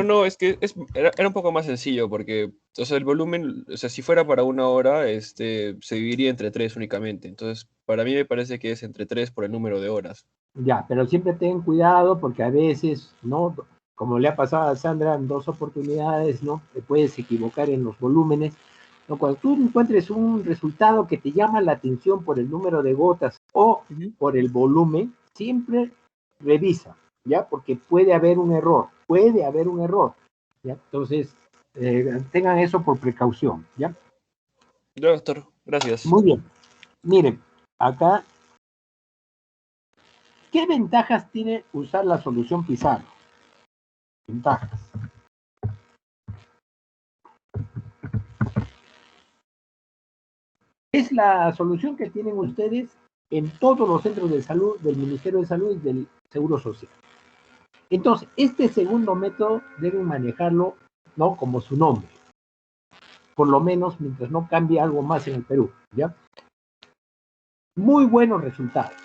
No, es que era un poco más sencillo porque, o sea, el volumen, o sea, si fuera para 1 hora, se dividiría entre 3 únicamente. Entonces, para mí me parece que es entre 3 por el número de horas. Ya, pero siempre ten cuidado porque a veces, ¿no? Como le ha pasado a Sandra en 2 oportunidades, ¿no? Te puedes equivocar en los volúmenes, ¿no? Cuando tú encuentres un resultado que te llama la atención por el número de gotas o Ujú. por el volumen, siempre revisa, ¿ya? Porque puede haber un error, ¿ya? Entonces, tengan eso por precaución, ¿ya? Ya, doctor, gracias. Muy bien. Miren, acá, ¿qué ventajas tiene usar la solución Pizarro? Ventajas. Es la solución que tienen ustedes en todos los centros de salud del Ministerio de Salud y del Seguro Social. Entonces, este segundo método deben manejarlo, ¿no?, como su nombre, por lo menos mientras no cambie algo más en el Perú, ¿ya? Muy buenos resultados.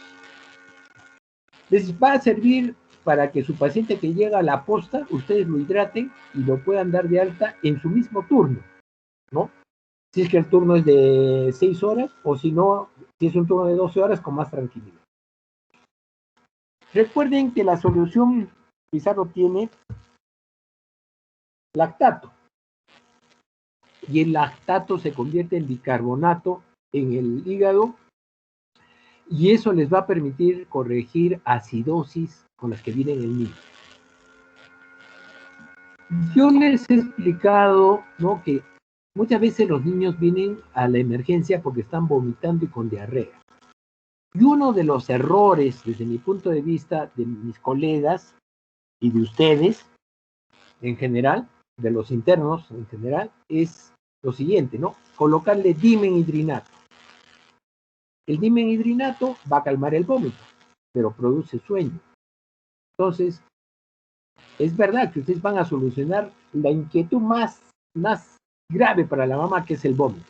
Les va a servir para que su paciente que llega a la posta, ustedes lo hidraten y lo puedan dar de alta en su mismo turno, ¿no? Si es que el turno es de 6 horas, o si no, si es un turno de 12 horas, con más tranquilidad. Recuerden que la solución Pizarro tiene lactato, y el lactato se convierte en bicarbonato en el hígado, y eso les va a permitir corregir acidosis con las que viene el niño. Yo les he explicado, ¿no?, que muchas veces los niños vienen a la emergencia porque están vomitando y con diarrea. Y uno de los errores, desde mi punto de vista, de mis colegas y de ustedes en general, de los internos en general, es lo siguiente, ¿no? Colocarle dimenhidrinato. El dimenhidrinato va a calmar el vómito, pero produce sueño. Entonces, es verdad que ustedes van a solucionar la inquietud más grave para la mamá, que es el vómito.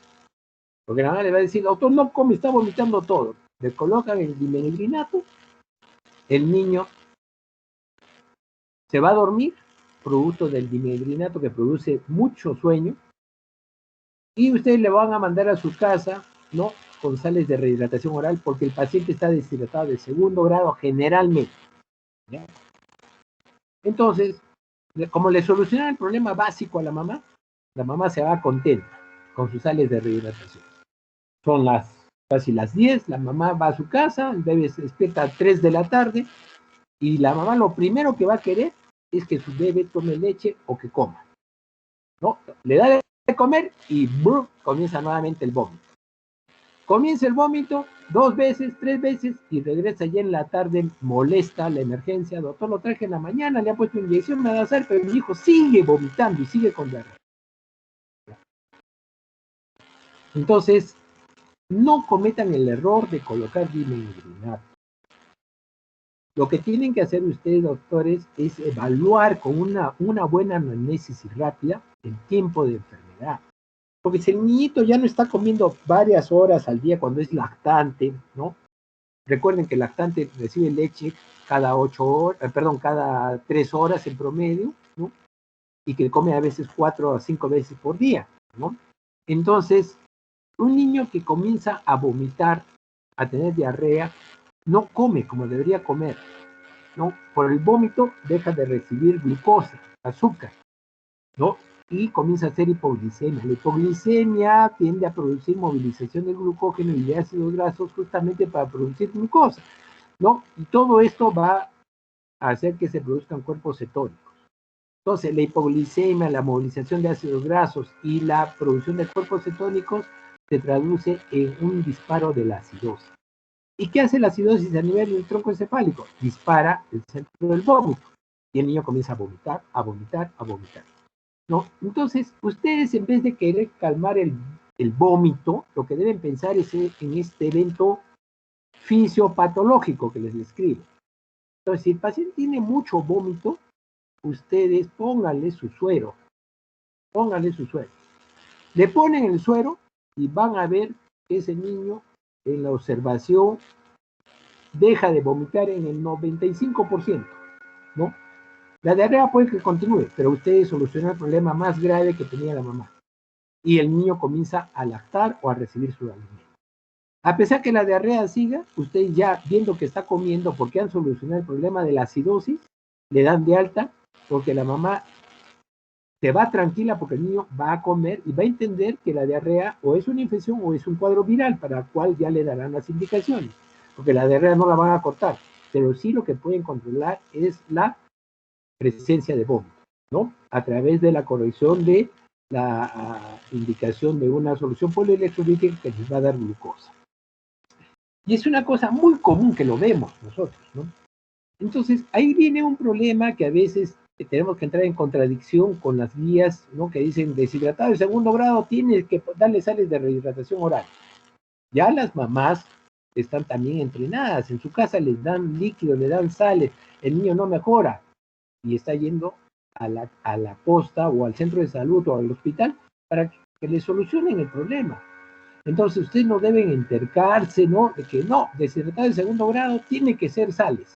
Porque la mamá le va a decir, doctor, no come, está vomitando todo. Le colocan el dimenhidrinato, el niño se va a dormir, producto del dimenhidrinato que produce mucho sueño, y ustedes le van a mandar a su casa, ¿no?, con sales de rehidratación oral, porque el paciente está deshidratado de segundo grado generalmente, ¿ya? Entonces, como le solucionan el problema básico a la mamá se va contenta con sus sales de rehidratación. Son casi las 10, la mamá va a su casa, el bebé se despierta a 3 de la tarde, y la mamá lo primero que va a querer es que su bebé tome leche o que coma, ¿no? Le da de comer y ¡brum!, comienza nuevamente el vómito. Comienza el vómito 2 veces, 3 veces, y regresa ya en la tarde molesta la emergencia. Doctor, lo traje en la mañana, le ha puesto inyección, me va a hacer, pero mi hijo sigue vomitando y sigue con diarrea. Entonces, no cometan el error de colocar dimenhidrinato. Lo que tienen que hacer ustedes, doctores, es evaluar con una buena anamnesis rápida el tiempo de enfermedad. Porque si el niñito ya no está comiendo varias horas al día cuando es lactante, ¿no? Recuerden que el lactante recibe leche cada 3 horas en promedio, ¿no? Y que come a veces 4 a 5 veces por día, ¿no? Entonces, un niño que comienza a vomitar, a tener diarrea, no come como debería comer, ¿no? Por el vómito deja de recibir glucosa, azúcar, ¿no? Y comienza a hacer hipoglicemia. La hipoglicemia tiende a producir movilización del glucógeno y de ácidos grasos justamente para producir glucosa, ¿no? Y todo esto va a hacer que se produzcan cuerpos cetónicos. Entonces, la hipoglicemia, la movilización de ácidos grasos y la producción de cuerpos cetónicos se traduce en un disparo de la acidosis. ¿Y qué hace la acidosis a nivel del tronco encefálico? Dispara el centro del vómito y el niño comienza a vomitar, a vomitar, a vomitar, ¿no? Entonces, ustedes, en vez de querer calmar el vómito, lo que deben pensar es en este evento fisiopatológico que les describo. Entonces, si el paciente tiene mucho vómito, ustedes pónganle su suero. Le ponen el suero y van a ver que ese niño en la observación deja de vomitar en el 95%, ¿no? La diarrea puede que continúe, pero ustedes solucionan el problema más grave que tenía la mamá. Y el niño comienza a lactar o a recibir su alimento. A pesar que la diarrea siga, ustedes ya viendo que está comiendo porque han solucionado el problema de la acidosis, le dan de alta porque la mamá se va tranquila porque el niño va a comer y va a entender que la diarrea o es una infección o es un cuadro viral para el cual ya le darán las indicaciones, porque la diarrea no la van a cortar, pero sí lo que pueden controlar es la presencia de vómito, ¿no? A través de la corrección de la indicación de una solución polielectrolítica que les va a dar glucosa. Y es una cosa muy común que lo vemos nosotros, ¿no? Entonces, ahí viene un problema que a veces tenemos que entrar en contradicción con las guías, ¿no?, que dicen deshidratado de segundo grado, tienes que darle sales de rehidratación oral. Ya las mamás están también entrenadas, en su casa les dan líquido, le dan sales, el niño no mejora y está yendo a la posta o al centro de salud o al hospital para que le solucionen el problema. Entonces ustedes no deben entercarse, ¿no? De que no, deshidratado de segundo grado tiene que ser sales.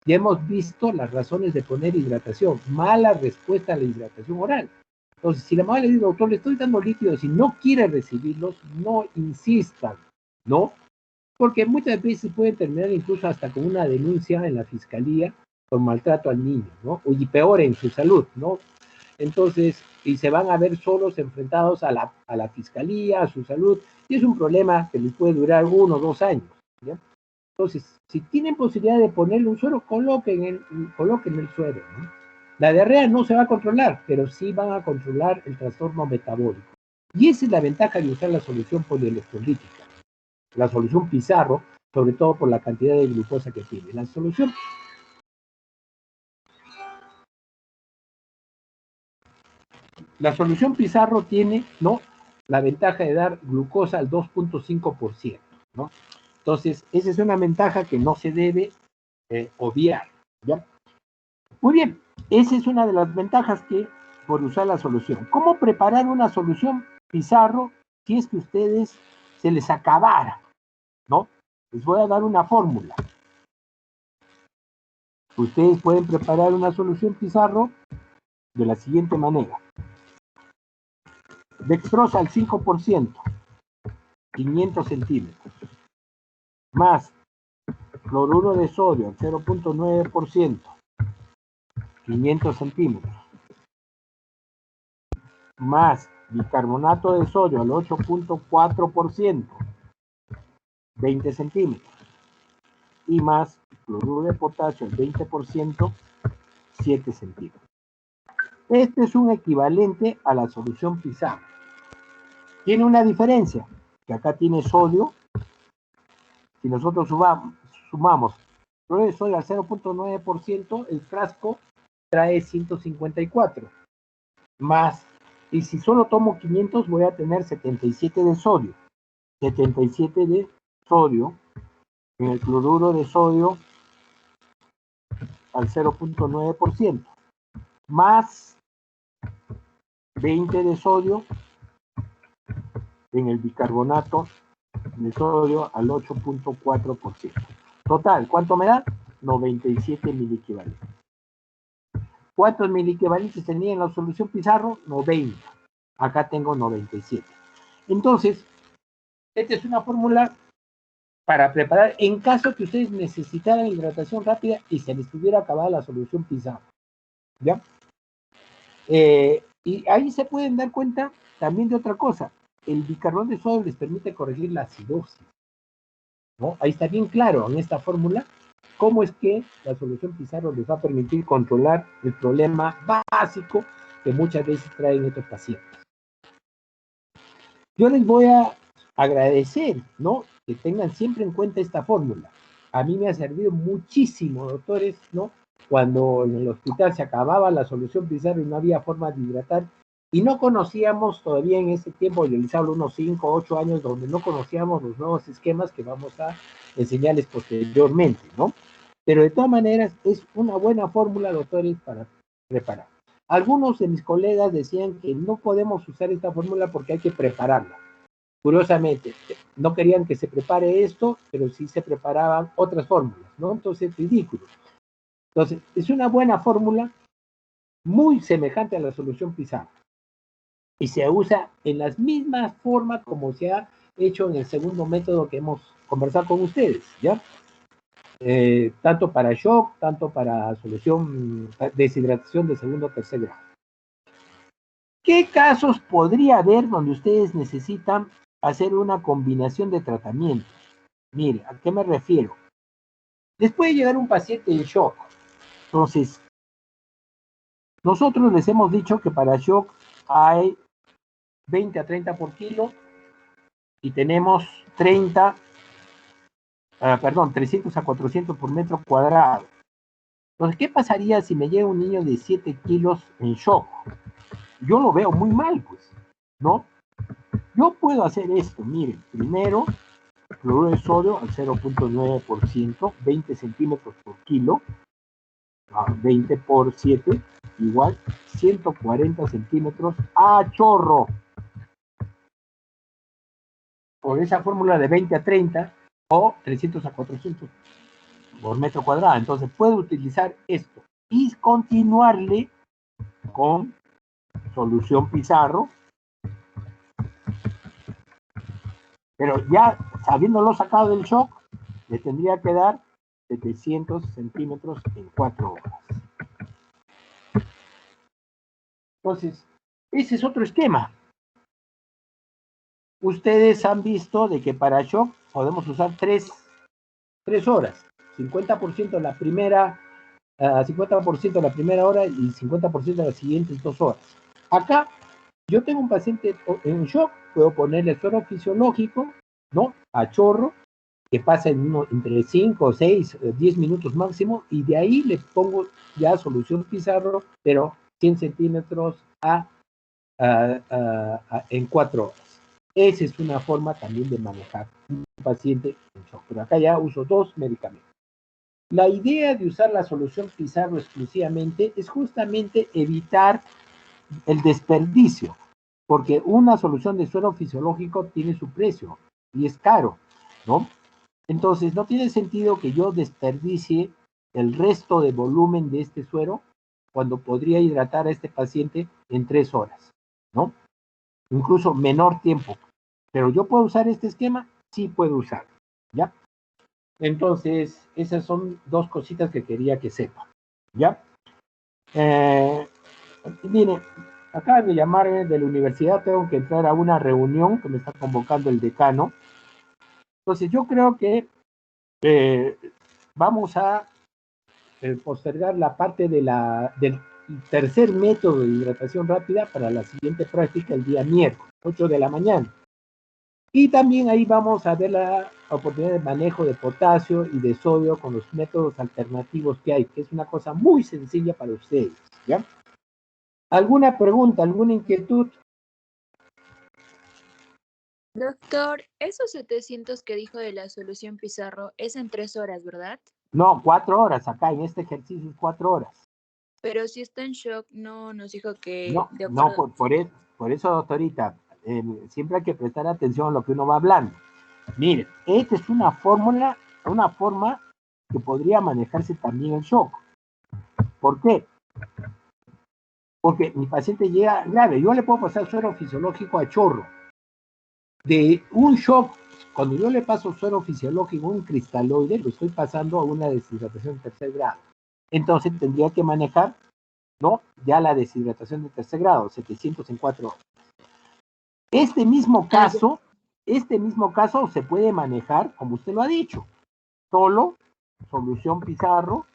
Ya hemos visto las razones de poner hidratación, mala respuesta a la hidratación oral. Entonces, si la mamá le dice, doctor, le estoy dando líquidos y no quiere recibirlos, no insistan, ¿no? Porque muchas veces pueden terminar incluso hasta con una denuncia en la fiscalía por maltrato al niño, ¿no? Y peor en su salud, ¿no? Entonces, y se van a ver solos enfrentados a la fiscalía, a su salud, y es un problema que les puede durar 1 o 2 años, ¿ya? Entonces, si tienen posibilidad de ponerle un suero, coloquen el suero, ¿no? La diarrea no se va a controlar, pero sí van a controlar el trastorno metabólico. Y esa es la ventaja de usar la solución polielectrolítica, la solución Pizarro, sobre todo por la cantidad de glucosa que tiene. La solución Pizarro tiene, ¿no?, la ventaja de dar glucosa al 2.5%, ¿no? Entonces, esa es una ventaja que no se debe obviar, ¿ya? Muy bien, esa es una de las ventajas que por usar la solución. ¿Cómo preparar una solución Pizarro si es que ustedes se les acabara, ¿no? Les voy a dar una fórmula. Ustedes pueden preparar una solución Pizarro de la siguiente manera. Dextrosa al 5%, 500 centímetros, más cloruro de sodio al 0.9%, 500 centímetros, más bicarbonato de sodio al 8.4%, 20 centímetros, y más cloruro de potasio al 20%, 7 centímetros. Este es un equivalente a la solución Pizarro. Tiene una diferencia, que acá tiene sodio. Si nosotros sumamos cloruro de sodio al 0.9%, el frasco trae 154. Más, y si solo tomo 500, voy a tener 77 de sodio. 77 de sodio en el cloruro de sodio al 0.9%. Más 20 de sodio en el bicarbonato de sodio al 8.4%. Total, ¿cuánto me da? 97 miliequivalentes. ¿Cuántos miliequivalentes tenía en la solución Pizarro? 90. Acá tengo 97. Entonces, esta es una fórmula para preparar en caso que ustedes necesitaran hidratación rápida y se les tuviera acabada la solución Pizarro, ¿ya? Y ahí se pueden dar cuenta también de otra cosa. El bicarbonato de sodio les permite corregir la acidosis, ¿no? Ahí está bien claro en esta fórmula cómo es que la solución Pizarro les va a permitir controlar el problema básico que muchas veces traen estos pacientes. Yo les voy a agradecer, ¿no?, que tengan siempre en cuenta esta fórmula. A mí me ha servido muchísimo, doctores, ¿no? Cuando en el hospital se acababa la solución Pizarro y no había forma de hidratar, y no conocíamos todavía en ese tiempo, yo les hablo unos 5 o 8 años, donde no conocíamos los nuevos esquemas que vamos a enseñarles posteriormente, ¿no? Pero de todas maneras es una buena fórmula, doctores, para preparar. Algunos de mis colegas decían que no podemos usar esta fórmula porque hay que prepararla. Curiosamente, no querían que se prepare esto, pero sí se preparaban otras fórmulas, ¿no? Entonces, ridículo. Entonces, es una buena fórmula, muy semejante a la solución Pizarro. Y se usa en las mismas formas como se ha hecho en el segundo método que hemos conversado con ustedes, ¿ya? Tanto para shock, tanto para solución, deshidratación de segundo o tercer grado. ¿Qué casos podría haber donde ustedes necesitan hacer una combinación de tratamientos? Mire, ¿a qué me refiero? Les puede llegar un paciente en shock. Entonces, nosotros les hemos dicho que para shock hay 20 a 30 por kilo y tenemos 300 a 400 por metro cuadrado. Entonces, ¿qué pasaría si me llega un niño de 7 kilos en shock? Yo lo veo muy mal, pues, ¿no? Yo puedo hacer esto, miren, primero cloruro de sodio al 0.9%, 20 centímetros por kilo, 20 por 7, igual 140 centímetros a chorro. Por esa fórmula de 20 a 30 o 300 a 400 por metro cuadrado. Entonces puedo utilizar esto y continuarle con solución Pizarro, pero ya habiéndolo sacado del shock, le tendría que dar 700 centímetros en 4 horas. Entonces, ese es otro esquema. Ustedes han visto de que para shock podemos usar 3 horas, 50% la primera, 50% la primera hora y 50% de las siguientes 2 horas. Acá, yo tengo un paciente en shock, puedo ponerle suero fisiológico, ¿no? A chorro, que pasa entre 5, 6, 10 minutos máximo, y de ahí le pongo ya solución Pizarro, pero 100 centímetros en 4 horas. Esa es una forma también de manejar un paciente en shock. Pero acá ya uso 2 medicamentos. La idea de usar la solución Pizarro exclusivamente es justamente evitar el desperdicio, porque una solución de suero fisiológico tiene su precio y es caro, ¿no? Entonces, no tiene sentido que yo desperdicie el resto de volumen de este suero cuando podría hidratar a este paciente en 3 horas, ¿no? Incluso menor tiempo. Pero yo puedo usar este esquema, sí puedo usar, ¿ya? Entonces, esas son 2 cositas que quería que sepan, ¿ya? Mire, acaban de llamarme de la universidad, tengo que entrar a una reunión que me está convocando el decano. Entonces, yo creo que vamos a postergar la parte del tercer método de hidratación rápida para la siguiente práctica el día miércoles, 8 de la mañana. Y también ahí vamos a ver la oportunidad de manejo de potasio y de sodio con los métodos alternativos que hay, que es una cosa muy sencilla para ustedes, ¿ya? ¿Alguna pregunta, alguna inquietud? Doctor, esos 700 que dijo de la solución Pizarro es en 3 horas, ¿verdad? No, 4 horas acá, en este ejercicio es 4 horas. Pero si está en shock, no nos dijo que... No, de no acuerdo. por eso, doctorita, siempre hay que prestar atención a lo que uno va hablando. Mire, esta es una forma que podría manejarse también el shock. ¿Por qué? Porque mi paciente llega grave, yo le puedo pasar suero fisiológico a chorro. De un shock, cuando yo le paso suero fisiológico, un cristaloide, lo estoy pasando a una deshidratación de 3er grado. Entonces tendría que manejar, ¿no? Ya la deshidratación de 3er grado, 700 en 4 horas. Este mismo caso se puede manejar, como usted lo ha dicho, solo solución Pizarro,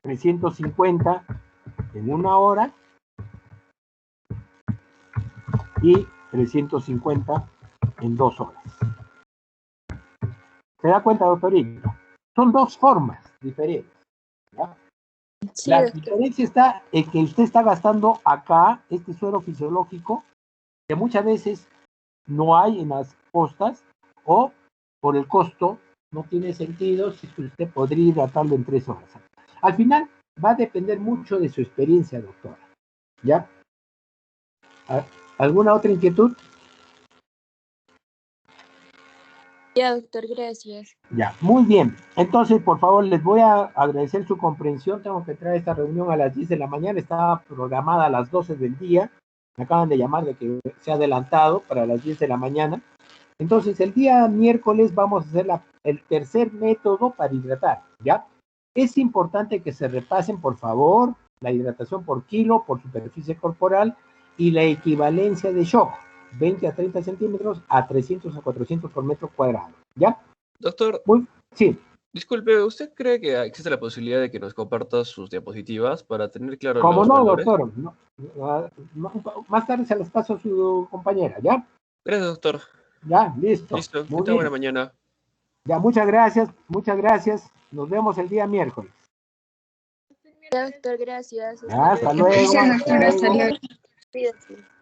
350 en 1 hora y 350 en 2 horas. ¿Se da cuenta, doctorita? Son 2 formas diferentes, ¿ya? Sí, La doctor. diferencia está en que usted está gastando acá este suero fisiológico que muchas veces no hay en las postas, o por el costo no tiene sentido si usted podría hidratarlo en 3 horas. Al final va a depender mucho de su experiencia, doctora. ¿Ya? ¿Alguna otra inquietud? Ya, doctor, gracias. Ya, muy bien. Entonces, por favor, les voy a agradecer su comprensión. Tengo que traer esta reunión a las 10 de la mañana. Estaba programada a las 12 del día. Me acaban de llamar de que se ha adelantado para las 10 de la mañana. Entonces, el día miércoles vamos a hacer el tercer método para hidratar, ¿ya? Es importante que se repasen, por favor, la hidratación por kilo, por superficie corporal y la equivalencia de shock, 20 a 30 centímetros a 300 a 400 por metro cuadrado, ¿ya? Doctor, sí. Disculpe, ¿usted cree que existe la posibilidad de que nos comparta sus diapositivas para tener claro ¿Cómo los no, valores? doctor? Más tarde se las paso a su compañera, ¿ya? Gracias, doctor. Ya, listo. Listo, que Muy tenga buena bien. mañana. Ya, muchas gracias, muchas gracias. Nos vemos el día miércoles. Ya, doctor, gracias. Hasta luego. Gracias, doctora. Hasta luego. Cuídate.